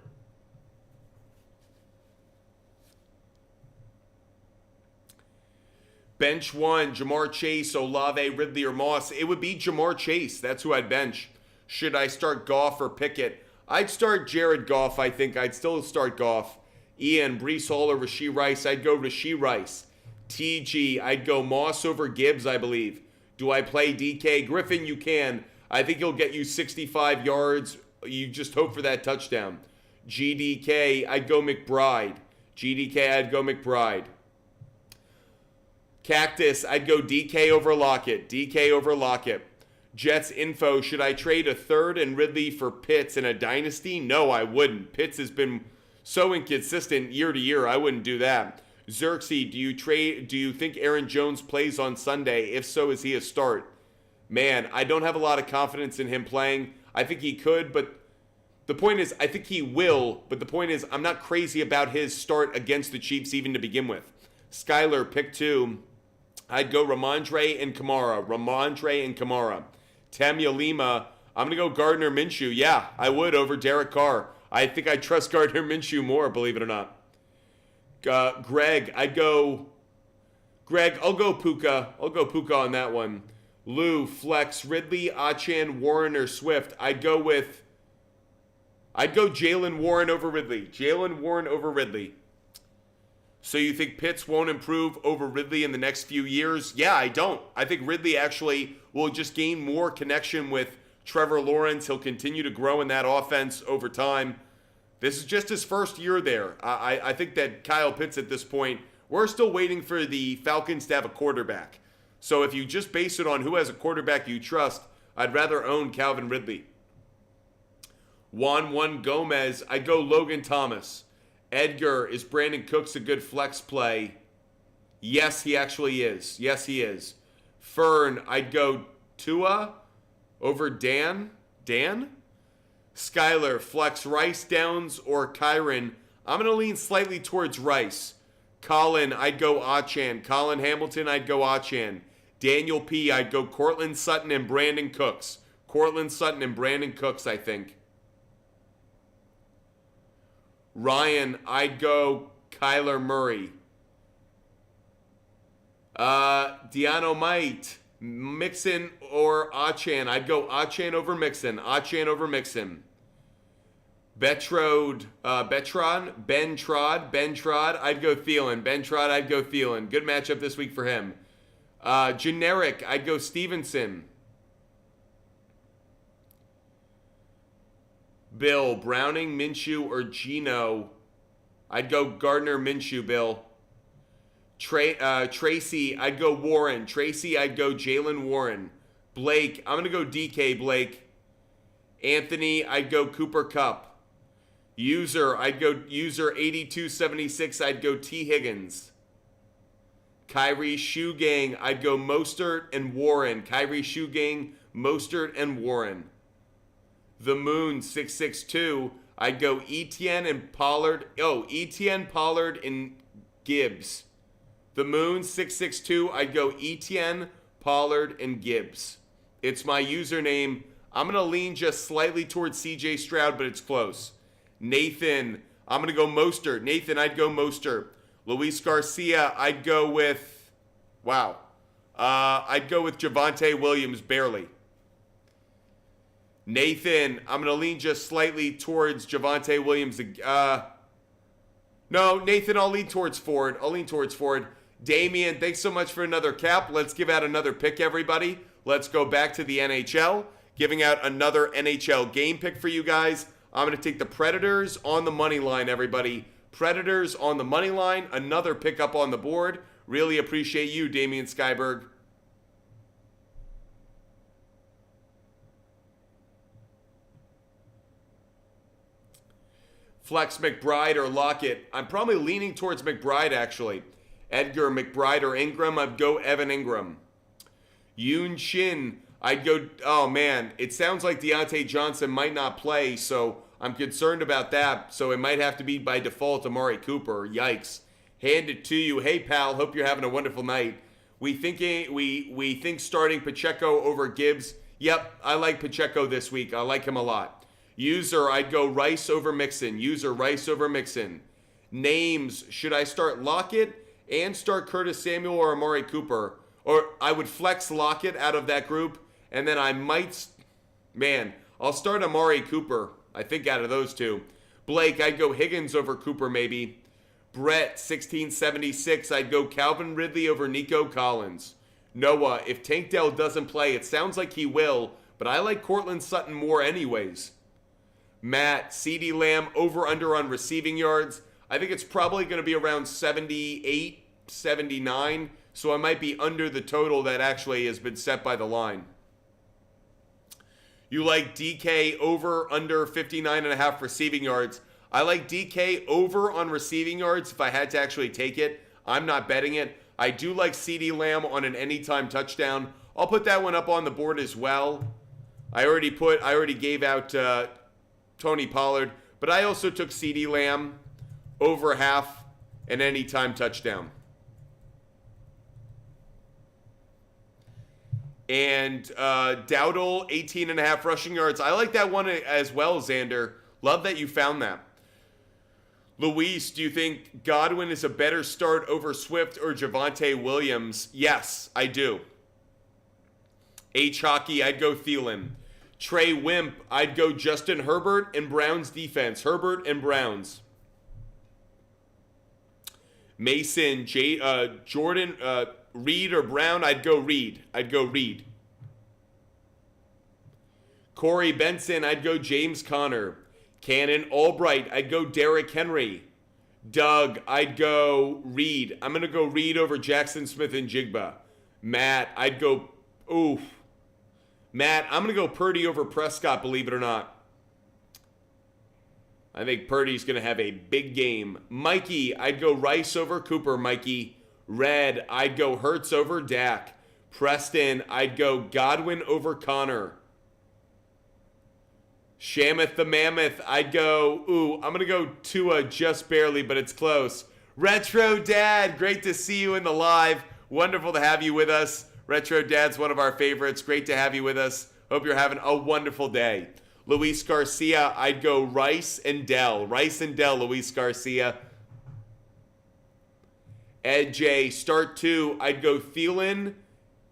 Bench 1, Jamar Chase, Olave, Ridley, or Moss. It would be Jamar Chase. That's who I'd bench. Should I start Goff or Pickett? I'd start Jared Goff, I think. I'd still start Goff. Ian, Breece Hall, or Rashee Rice. I'd go Rashee Rice. TG, I'd go Moss over Gibbs, I believe. Do I play DK? Griffin, you can. I think he'll get you 65 yards. You just hope for that touchdown. GDK, I'd go McBride. GDK, I'd go McBride. Cactus, I'd go DK over Lockett. DK over Lockett. Jets info, should I trade a third and Ridley for Pitts in a dynasty? No, I wouldn't. Pitts has been so inconsistent year to year. I wouldn't do that. Xerxes, do you think Aaron Jones plays on Sunday? If so, is he a start? Man, I don't have a lot of confidence in him playing. I think he could, but The point is, I think he will, but the point is, I'm not crazy about his start against the Chiefs even to begin with. Skyler, pick 2. I'd go Ramondre and Kamara. Ramondre and Kamara. Tamia Lima, I'm going to go Gardner Minshew. Yeah, I would over Derek Carr. I think I trust Gardner Minshew more, believe it or not. Greg, I'll go Puka. I'll go Puka on that one. Lou, Flex, Ridley, Achan, Warren, or Swift. I'd go Jalen Warren over Ridley. Jalen Warren over Ridley. So you think Pitts won't improve over Ridley in the next few years? Yeah, I don't. I think Ridley actually will just gain more connection with Trevor Lawrence. He'll continue to grow in that offense over time. This is just his first year there. I think that Kyle Pitts at this point, we're still waiting for the Falcons to have a quarterback. So if you just base it on who has a quarterback you trust, I'd rather own Calvin Ridley. Juan Gomez, I'd go Logan Thomas. Edgar, is Brandon Cooks a good flex play? Yes, he actually is. Yes, he is. Fern, I'd go Tua over Dan. Dan? Skyler, flex Rice, Downs, or Kyron. I'm going to lean slightly towards Rice. Colin, I'd go Achan. Colin Hamilton, I'd go Achan. Daniel P., I'd go Cortland Sutton and Brandon Cooks. Cortland Sutton and Brandon Cooks, I think. Ryan, I'd go Kyler Murray. Deano Might, Mixon or Achan. I'd go Achan over Mixon. Achan over Mixon. Bentrod. I'd go Thielen. Bentrod, I'd go Thielen. Good matchup this week for him. Generic, I'd go Stevenson. Bill, Browning, Minshew, or Geno. I'd go Gardner Minshew, Bill. Tracy, I'd go Warren. Tracy, I'd go Jalen Warren. Blake, I'm going to go DK Blake. Anthony, I'd go Cooper Kupp. User, I'd go User 8276, I'd go T. Higgins. Kyrie Shoegang, I'd go Mostert and Warren. Kyrie Shoegang, Mostert and Warren. The Moon 662, I'd go Etienne and Pollard. Etienne, Pollard, and Gibbs. The Moon 662, I'd go Etienne, Pollard, and Gibbs. It's my username. I'm going to lean just slightly towards CJ Stroud, but it's close. Nathan, I'm going to go Mostert. Nathan, I'd go Mostert. Luis Garcia, I'd go with, I'd go with Javonte Williams, barely. Nathan, I'm going to lean just slightly towards Javonte Williams. No, Nathan, I'll lean towards Ford. Damian, thanks so much for another cap. Let's give out another pick, everybody. Let's go back to the NHL. Giving out another NHL game pick for you guys. I'm going to take the Predators on the money line, everybody. Predators on the money line. Another pickup on the board. Really appreciate you, Damian Skyberg. Flex McBride or Lockett. I'm probably leaning towards McBride, actually. Edgar, McBride, or Ingram. I'd go Evan Ingram. Yoon Shin. I'd go, oh man, it sounds like Deontay Johnson might not play, so I'm concerned about that. So it might have to be by default Amari Cooper. Yikes. Hand it to you. Hey pal, hope you're having a wonderful night. We think starting Pacheco over Gibbs. Yep, I like Pacheco this week. I like him a lot. User, I'd go Rice over Mixon. User, Rice over Mixon. Names, should I start Lockett and start Curtis Samuel or Amari Cooper? Or I would flex Lockett out of that group, and then I might, I'll start Amari Cooper, I think, out of those two. Blake, I'd go Higgins over Cooper maybe. Brett, 1676, I'd go Calvin Ridley over Nico Collins. Noah, if Tank Dell doesn't play, it sounds like he will, but I like Cortland Sutton more anyways. Matt, CeeDee Lamb over under on receiving yards. I think it's probably going to be around 78, 79, so I might be under the total that actually has been set by the line. You like DK over under 59.5 receiving yards. I like DK over on receiving yards if I had to actually take it. I'm not betting it. I do like CeeDee Lamb on an anytime touchdown. I'll put that one up on the board as well. I already gave out Tony Pollard, but I also took CeeDee Lamb over half an anytime touchdown. And Dowdle, 18.5 rushing yards. I like that one as well, Xander. Love that you found that. Luis, do you think Godwin is a better start over Swift or Javonte Williams? Yes, I do. H-Hockey, I'd go Thielen. Trey Wimp, I'd go Justin Herbert and Browns defense. Herbert and Browns. Mason, Jordan, Reed or Brown, I'd go Reed. Corey Benson, I'd go James Conner. Cannon Albright, I'd go Derrick Henry. Doug, I'd go Reed. I'm going to go Reed over Jackson Smith and Jigba. Matt, I'm going to go Purdy over Prescott, believe it or not. I think Purdy's going to have a big game. Mikey, I'd go Rice over Cooper, Mikey. Red, I'd go Hurts over Dak. Preston, I'd go Godwin over Connor. Shamath the Mammoth, I'd go, I'm going to go Tua just barely, but it's close. Retro Dad, great to see you in the live. Wonderful to have you with us. Retro Dad's one of our favorites. Great to have you with us. Hope you're having a wonderful day. Luis Garcia, I'd go Rice and Dell. Luis Garcia. Ed J, start 2, I'd go Thielen,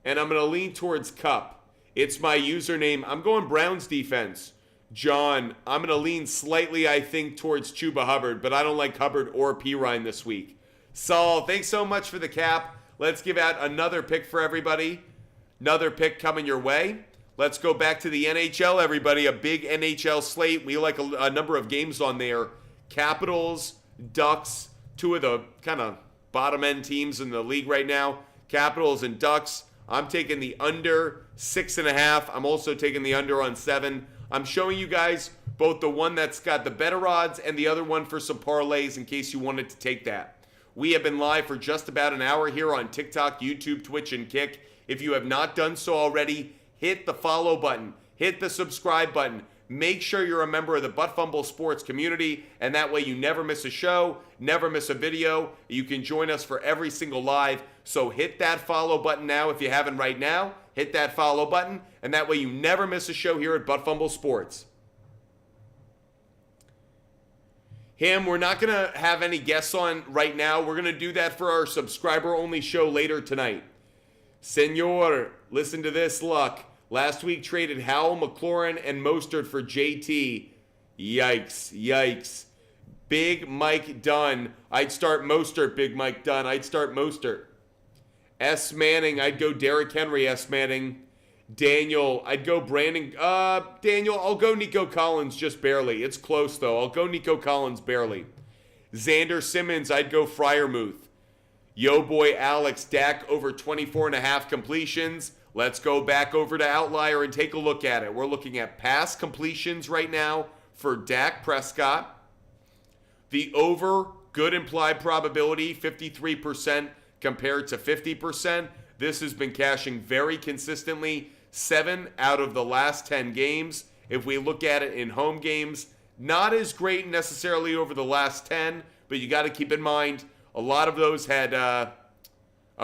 and I'm going to lean towards Cup. It's my username. I'm going Browns defense. John, I'm going to lean slightly, I think, towards Chuba Hubbard, but I don't like Hubbard or Pirine this week. Saul, thanks so much for the cap. Let's give out another pick for everybody. Another pick coming your way. Let's go back to the NHL, everybody. A big NHL slate. We like a number of games on there. Capitals, Ducks, two of the kind of bottom-end teams in the league right now. Capitals and Ducks. I'm taking the under 6.5. I'm also taking the under on 7. I'm showing you guys both the one that's got the better odds and the other one for some parlays in case you wanted to take that. We have been live for just about an hour here on TikTok, YouTube, Twitch, and Kick. If you have not done so already, hit the follow button, hit the subscribe button. Make sure you're a member of the Butt Fumble Sports community, and that way you never miss a show, never miss a video. You can join us for every single live. So hit that follow button now if you haven't right now. Hit that follow button, and that way you never miss a show here at Butt Fumble Sports. We're not going to have any guests on right now. We're going to do that for our subscriber-only show later tonight. Senor, listen to this luck. Last week traded Howell, McLaurin, and Mostert for JT. Yikes. Big Mike Dunn. I'd start Mostert, Big Mike Dunn. I'd start Mostert. S. Manning, I'd go Derrick Henry, S. Manning. Daniel, I'd go Brandon. Daniel, I'll go Nico Collins just barely. It's close, though. I'll go Nico Collins barely. Xander Simmons, I'd go Freiermuth. Yo boy Alex, Dak over 24.5 completions. Let's go back over to Outlier and take a look at it. We're looking at pass completions right now for Dak Prescott. The over, good implied probability, 53% compared to 50%. This has been cashing very consistently. 7 out of the last 10 games. If we look at it in home games, not as great necessarily over the last 10, but you got to keep in mind a lot of those had a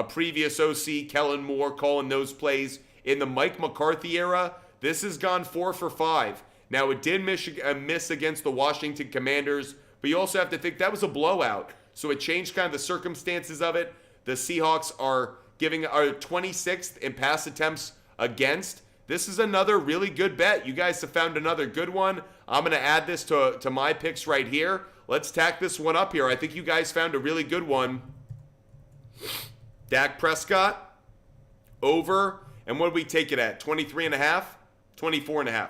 previous OC, Kellen Moore, calling those plays. In the Mike McCarthy era, this has gone 4 for 5. Now, it did miss against the Washington Commanders, but you also have to think that was a blowout. So it changed kind of the circumstances of it. The Seahawks are 26th in pass attempts against. This is another really good bet. You guys have found another good one. I'm going to add this to my picks right here. Let's tack this one up here. I think you guys found a really good one. Dak Prescott, over, and what did we take it at? 23.5? 24.5.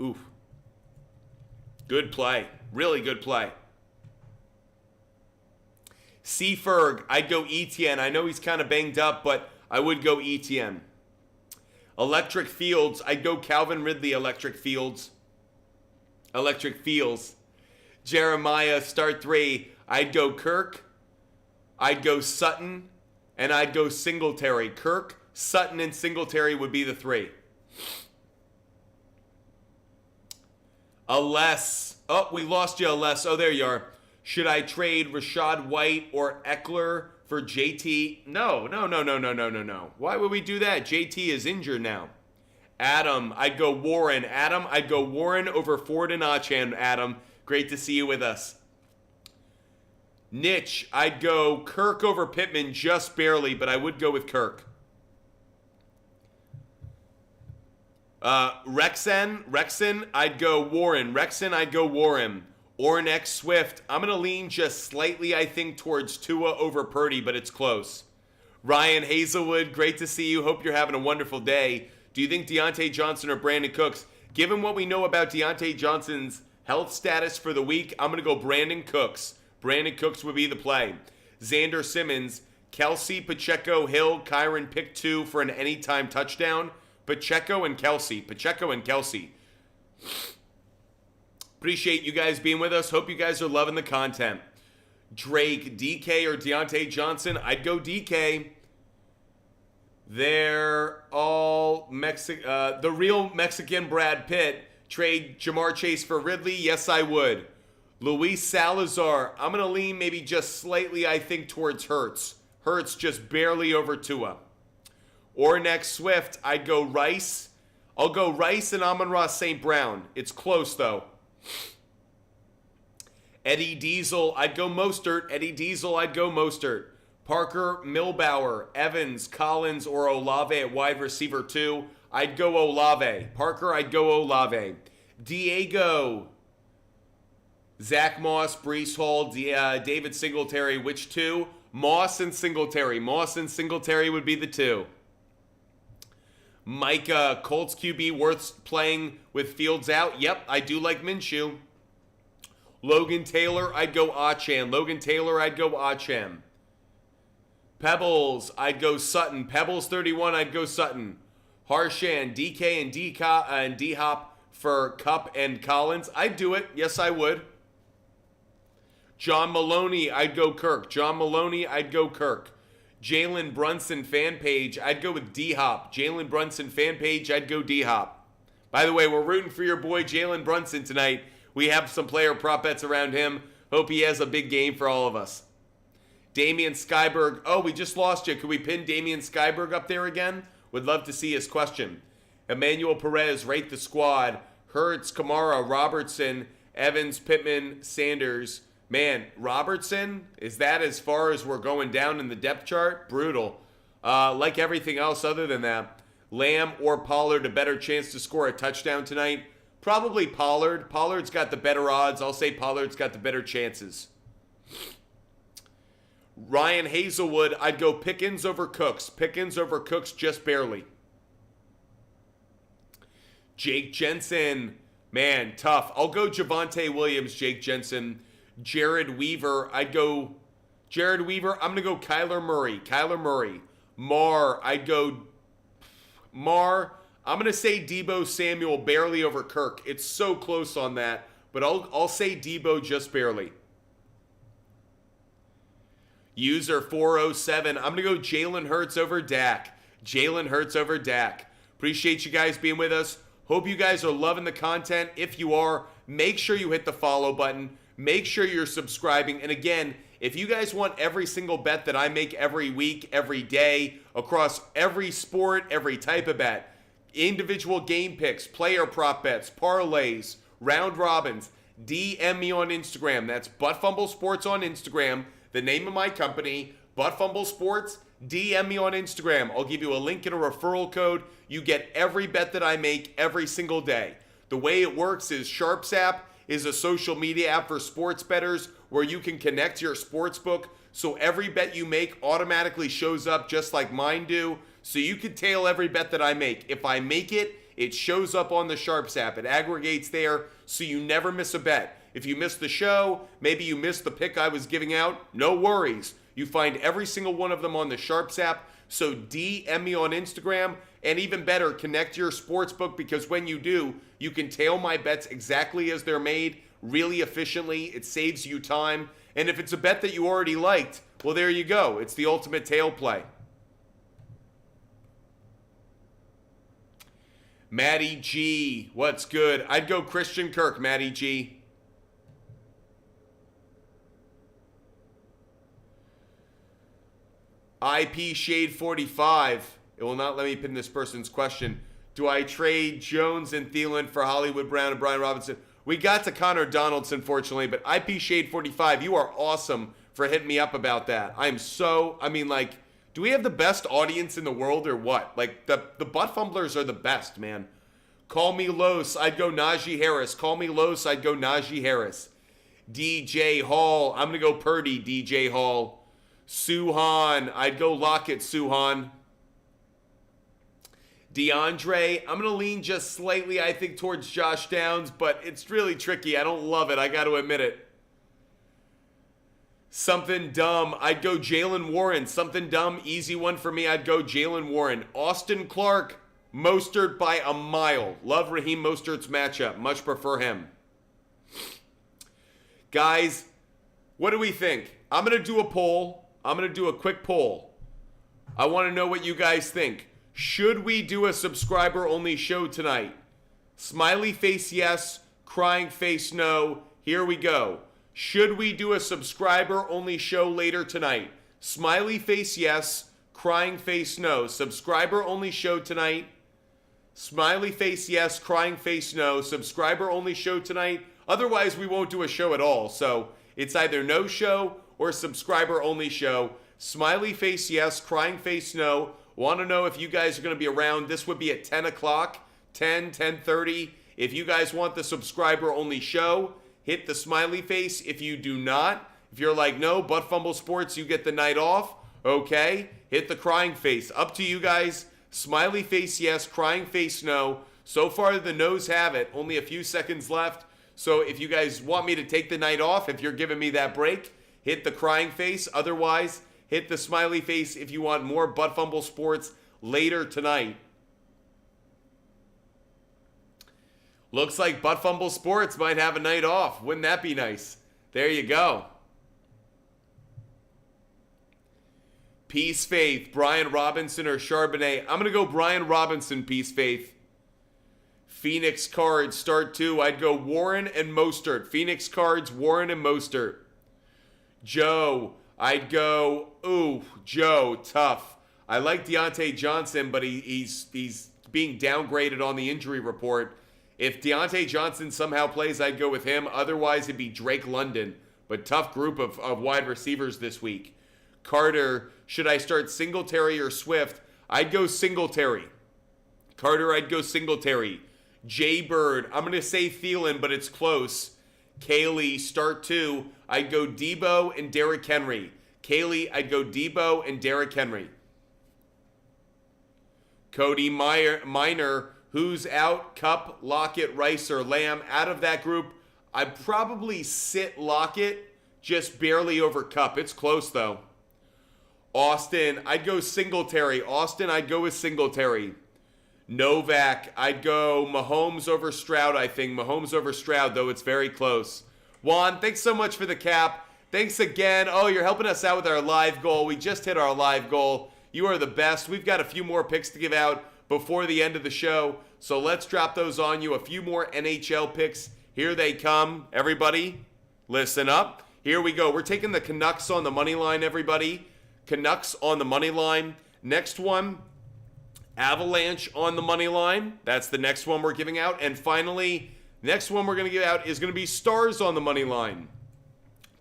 Oof. Good play. Really good play. Ferg, I'd go ETN. I know he's kind of banged up, but I would go ETN. Electric Fields, I'd go Calvin Ridley, Electric Fields. Electric Fields. Jeremiah, start 3. I'd go Kirk. I'd go Sutton. And I'd go Singletary. Kirk, Sutton and Singletary would be the 3. Aless. Oh, we lost you, Aless. Oh, there you are. Should I trade Rashad White or Eckler for JT? No. Why would we do that? JT is injured now. Adam, I'd go Warren. Adam, I'd go Warren over Ford and Achan. Adam, great to see you with us. Niche, I'd go Kirk over Pittman just barely, but I would go with Kirk. Rexen, I'd go Warren. Rexen, I'd go Warren. Ornex Swift, I'm going to lean just slightly, I think, towards Tua over Purdy, but it's close. Ryan Hazelwood, great to see you. Hope you're having a wonderful day. Do you think Deontay Johnson or Brandon Cooks? Given what we know about Deontay Johnson's health status for the week, I'm going to go Brandon Cooks. Brandon Cooks would be the play. Xander Simmons, Kelsey, Pacheco, Hill, Kyron, pick 2 for an anytime touchdown. Pacheco and Kelsey. Appreciate you guys being with us. Hope you guys are loving the content. Drake, DK, or Deontay Johnson? I'd go DK. They're all Mexican. The real Mexican Brad Pitt. Trade Jamar Chase for Ridley? Yes, I would. Luis Salazar. I'm going to lean maybe just slightly, I think, towards Hurts. Hurts just barely over Tua. Or next Swift, I'd go Rice. I'll go Rice and Amon-Ra St. Brown. It's close, though. Eddie Diesel, I'd go Mostert. Parker, Milbauer, Evans, Collins, or Olave at wide receiver 2. I'd go Olave. Parker, I'd go Olave. Diego, Zach Moss, Breece Hall, David Singletary. Which 2? Moss and Singletary. Moss and Singletary would be the 2. Micah, Colts QB worth playing with Fields out? Yep, I do like Minshew. Logan Taylor, I'd go Achan. Pebbles, I'd go Sutton. Pebbles 31, I'd go Sutton. Harshan, DK and D-Hop for Cup and Collins. I'd do it. Yes, I would. John Maloney, I'd go Kirk. Jalen Brunson fan page, I'd go with D-Hop. I'd go D-Hop. By the way, we're rooting for your boy Jalen Brunson tonight. We have some player prop bets around him. Hope he has a big game for all of us. Damian Skyberg. Oh, we just lost you. Could we pin Damian Skyberg up there again? Would love to see his question. Emmanuel Perez, rate the squad. Hurts, Kamara, Robertson, Evans, Pittman, Sanders. Man, Robertson, is that as far as we're going down in the depth chart? Brutal. Like everything else other than that, Lamb or Pollard a better chance to score a touchdown tonight? Probably Pollard. Pollard's got the better odds. I'll say Pollard's got the better chances. Ryan Hazelwood, I'd go Pickens over Cooks. Just barely. Jake Jensen, man, tough. I'll go Javonte Williams, Jake Jensen. Jared Weaver, I'm going to go Kyler Murray. I'm going to say Deebo Samuel barely over Kirk. It's so close on that, but I'll say Deebo just barely. User 407, I'm going to go Jalen Hurts over Dak. Appreciate you guys being with us. Hope you guys are loving the content. If you are, make sure you hit the follow button. Make sure you're subscribing. And again, if you guys want every single bet that I make every week, every day, across every sport, every type of bet, individual game picks, player prop bets, parlays, round robins, DM me on Instagram. That's Buttfumble Sports on Instagram. The name of my company, Buttfumble Sports. DM me on Instagram. I'll give you a link and a referral code. You get every bet that I make every single day. The way it works is SHARPZ app is a social media app for sports bettors where you can connect to your sports book so every bet you make automatically shows up just like mine do. So you can tail every bet that I make. If I make it, it shows up on the SHARPZ app. It aggregates there so you never miss a bet. If you missed the show, maybe you missed the pick I was giving out, no worries. You find every single one of them on the SHARPZ app. So DM me on Instagram, and even better, connect to your sports book, because when you do, you can tail my bets exactly as they're made, really efficiently. It saves you time. And if it's a bet that you already liked, well, there you go. It's the ultimate tail play. Matty G, what's good? I'd go Christian Kirk, Matty G. IP Shade 45. It will not let me pin this person's question. Do I trade Jones and Thielen for Hollywood Brown and Brian Robinson? We got to Connor Donaldson, fortunately, but IP Shade 45, you are awesome for hitting me up about that. Do we have the best audience in the world or what? Like, the butt fumblers are the best, man. Call me Los, I'd go Najee Harris. Call me Los, I'd go Najee Harris. DJ Hall, I'm going to go Purdy, DJ Hall. Suhan, I'd go Lockett, Suhan. DeAndre, I'm going to lean just slightly, I think, towards Josh Downs, but it's really tricky. I don't love it. I got to admit it. Something dumb, I'd go Jalen Warren. Something dumb, easy one for me, I'd go Jalen Warren. Austin Clark, Mostert by a mile. Love Raheem Mostert's matchup. Much prefer him. Guys, what do we think? I'm going to do a poll. I'm going to do a quick poll. I want to know what you guys think. Should we do a subscriber-only show tonight? Smiley face yes, crying face no. Here we go. Should we do a subscriber-only show later tonight? Smiley face yes, crying face no. Subscriber-only show tonight. Smiley face yes, crying face no. Subscriber-only show tonight. Otherwise, we won't do a show at all. So it's either no show or subscriber-only show. Smiley face yes, crying face no. Want to know if you guys are going to be around. This would be at 10 o'clock, 10:30. If you guys want the subscriber-only show, hit the smiley face. If you do not, if you're like, no, Butt Fumble Sports, you get the night off, okay, hit the crying face. Up to you guys. Smiley face yes, crying face no. So far, the no's have it. Only a few seconds left. So if you guys want me to take the night off, if you're giving me that break, hit the crying face. Otherwise, hit the smiley face if you want more Butt Fumble Sports later tonight. Looks like Butt Fumble Sports might have a night off. Wouldn't that be nice? There you go. Peace Faith, Brian Robinson or Charbonnet? I'm going to go Brian Robinson, Peace Faith. Phoenix Cards, start two. I'd go Warren and Mostert. Phoenix Cards, Warren and Mostert. Joe, I'd go, Joe, tough. I like Deontay Johnson, but he's being downgraded on the injury report. If Deontay Johnson somehow plays, I'd go with him. Otherwise, it'd be Drake London. But tough group of wide receivers this week. Carter, should I start Singletary or Swift? I'd go Singletary. Carter, I'd go Singletary. Jay Bird, I'm going to say Thielen, but it's close. Kaylee, start two. I'd go Debo and Derrick Henry. Kaylee, I'd go Debo and Derrick Henry. Cody Minor, who's out? Cup, Lockett, Rice, or Lamb. Out of that group, I'd probably sit Lockett, just barely over Cup. It's close, though. Austin, I'd go Singletary. Austin, I'd go with Singletary. Novak, I'd go Mahomes over Stroud, I think. Mahomes over Stroud, though it's very close. Juan, thanks so much for the cap. Thanks again. Oh, you're helping us out with our live goal. We just hit our live goal. You are the best. We've got a few more picks to give out before the end of the show. So let's drop those on you. A few more NHL picks. Here they come. Everybody, listen up. Here we go. We're taking the Canucks on the money line, everybody. Canucks on the money line. Next one, Avalanche on the money line. That's the next one we're giving out. And finally, next one we're going to give out is going to be Stars on the money line.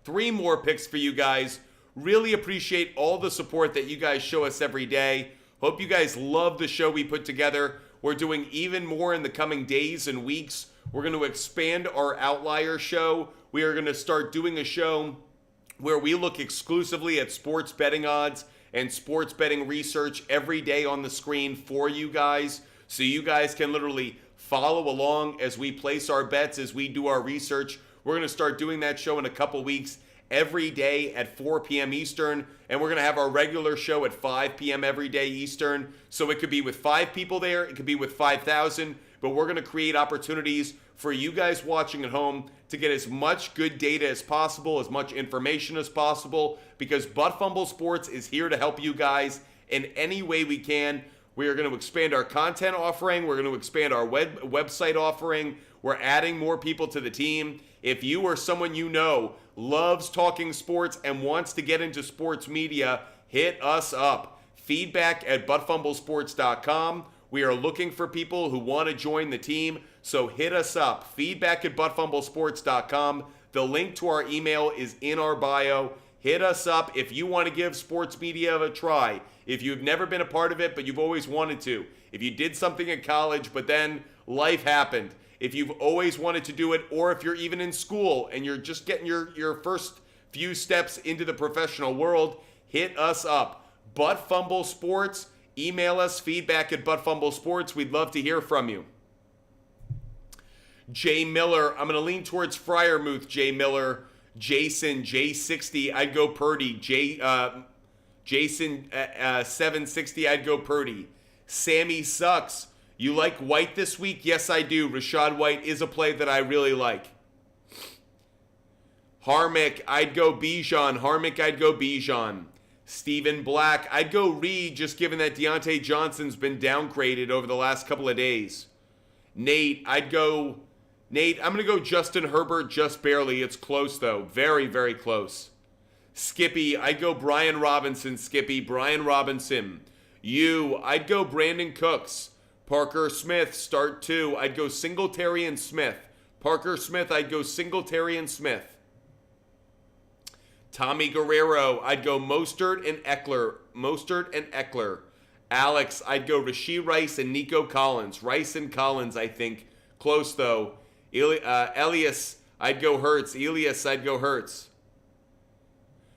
3 more picks for you guys. Really appreciate all the support that you guys show us every day. Hope you guys love the show we put together. We're doing even more in the coming days and weeks. We're going to expand our Outlier show. We are going to start doing a show where we look exclusively at sports betting odds and sports betting research every day on the screen for you guys. So you guys can literally follow along as we place our bets, as we do our research. We're going to start doing that show in a couple weeks every day at 4 p.m. Eastern. And we're going to have our regular show at 5 p.m. every day Eastern. So it could be with 5 people there. It could be with 5,000. But we're going to create opportunities for you guys watching at home to get as much good data as possible, as much information as possible, because Butt Fumble Sports is here to help you guys in any way we can. We are going to expand our content offering. We're going to expand our website offering. We're adding more people to the team. If you or someone you know loves talking sports and wants to get into sports media, hit us up. feedback@buttfumblesports.com. We are looking for people who want to join the team, so hit us up. feedback@buttfumblesports.com. The link to our email is in our bio. Hit us up if you want to give sports media a try. If you've never been a part of it, but you've always wanted to. If you did something in college, but then life happened. If you've always wanted to do it, or if you're even in school and you're just getting your first few steps into the professional world, hit us up. Butt Fumble Sports. Email us, feedback@buttfumblesports. We'd love to hear from you. Jay Miller. I'm going to lean towards Fryermuth, Jay Miller. Jason, J60, I'd go Purdy. Jason, 760, I'd go Purdy. Sammy Sucks. You like White this week? Yes, I do. Rachaad White is a play that I really like. Harmick, I'd go Bijan. Stephen Black, I'd go Reed, just given that Deontay Johnson's been downgraded over the last couple of days. Nate, I'm going to go Justin Herbert just barely. It's close, though. Very, very close. Skippy, I'd go Brian Robinson. Brian Robinson. I'd go Brandon Cooks. Parker Smith, start 2. I'd go Singletary and Smith. Parker Smith, I'd go Singletary and Smith. Tommy Guerrero, I'd go Mostert and Eckler. Alex, I'd go Rashee Rice and Nico Collins. Rice and Collins, I think. Close, though. Elias, I'd go Hurts. I'd go Hurts.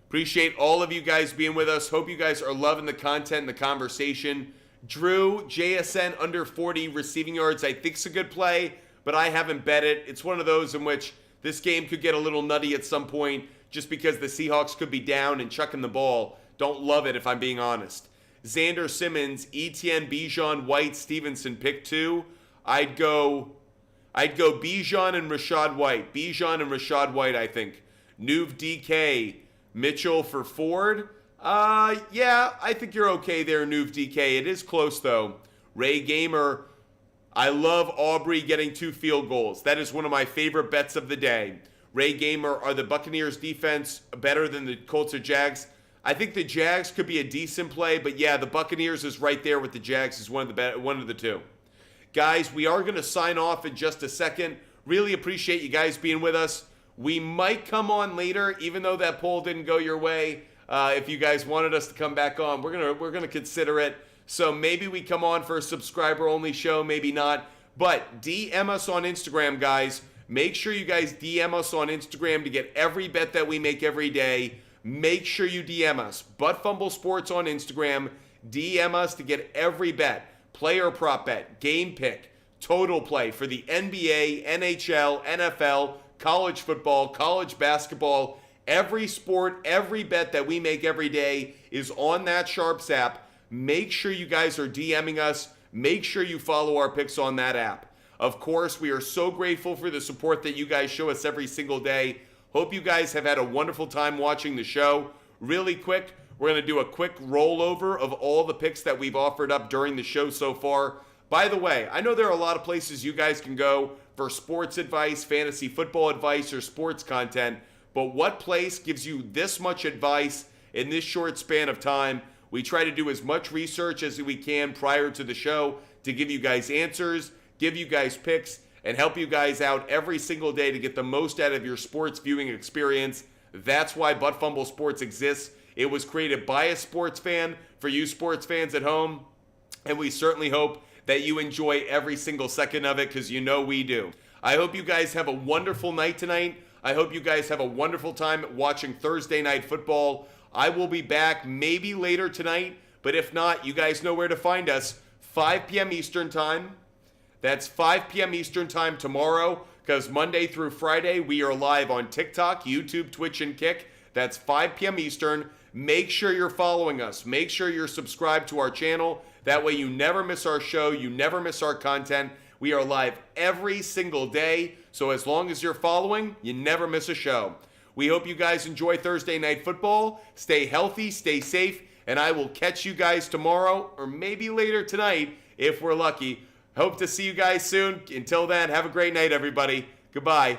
Appreciate all of you guys being with us. Hope you guys are loving the content and the conversation. Drew, JSN under 40 receiving yards, I think it's a good play, but I haven't bet it. It's one of those in which this game could get a little nutty at some point just because the Seahawks could be down and chucking the ball. Don't love it if I'm being honest. Xander Simmons, Etienne, Bijan, White, Stevenson, pick 2. I'd go Bijan and Rachaad White, I think. Nuve DK, Mitchell for Ford. Yeah, I think you're okay there, Nuve DK. It is close, though. Ray Gamer, I love Aubrey getting 2 field goals. That is one of my favorite bets of the day. Ray Gamer, are the Buccaneers defense better than the Colts or Jags? I think the Jags could be a decent play, but yeah, the Buccaneers is right there with the Jags is one of the two. Guys, we are going to sign off in just a second. Really appreciate you guys being with us. We might come on later, even though that poll didn't go your way. If you guys wanted us to come back on, we're gonna consider it. So maybe we come on for a subscriber-only show, maybe not. But DM us on Instagram, guys. Make sure you guys DM us on Instagram to get every bet that we make every day. Make sure you DM us. Butt Fumble Sports on Instagram. DM us to get every bet. Player prop bet, game pick, total play for the NBA, NHL, NFL, college football, college basketball. Every sport, every bet that we make every day is on that SHARPZ app. Make sure you guys are DMing us. Make sure you follow our picks on that app. Of course, we are so grateful for the support that you guys show us every single day. Hope you guys have had a wonderful time watching the show. Really quick, we're going to do a quick rollover of all the picks that we've offered up during the show so far. By the way, I know there are a lot of places you guys can go for sports advice, fantasy football advice, or sports content. But what place gives you this much advice in this short span of time? We try to do as much research as we can prior to the show to give you guys answers, give you guys picks, and help you guys out every single day to get the most out of your sports viewing experience. That's why Butt Fumble Sports exists. It was created by a sports fan for you sports fans at home, and we certainly hope that you enjoy every single second of it because you know we do. I hope you guys have a wonderful night tonight. I hope you guys have a wonderful time watching Thursday Night Football. I will be back maybe later tonight, but if not, you guys know where to find us. 5 p.m. Eastern Time. That's 5 p.m. Eastern Time tomorrow, because Monday through Friday, we are live on TikTok, YouTube, Twitch, and Kick. That's 5 p.m. Eastern. Make sure you're following us. Make sure you're subscribed to our channel. That way you never miss our show. You never miss our content. We are live every single day. So as long as you're following, you never miss a show. We hope you guys enjoy Thursday Night Football. Stay healthy, stay safe, And I will catch you guys tomorrow or maybe later tonight if we're lucky. Hope to see you guys soon. Until then, have a great night, everybody. Goodbye.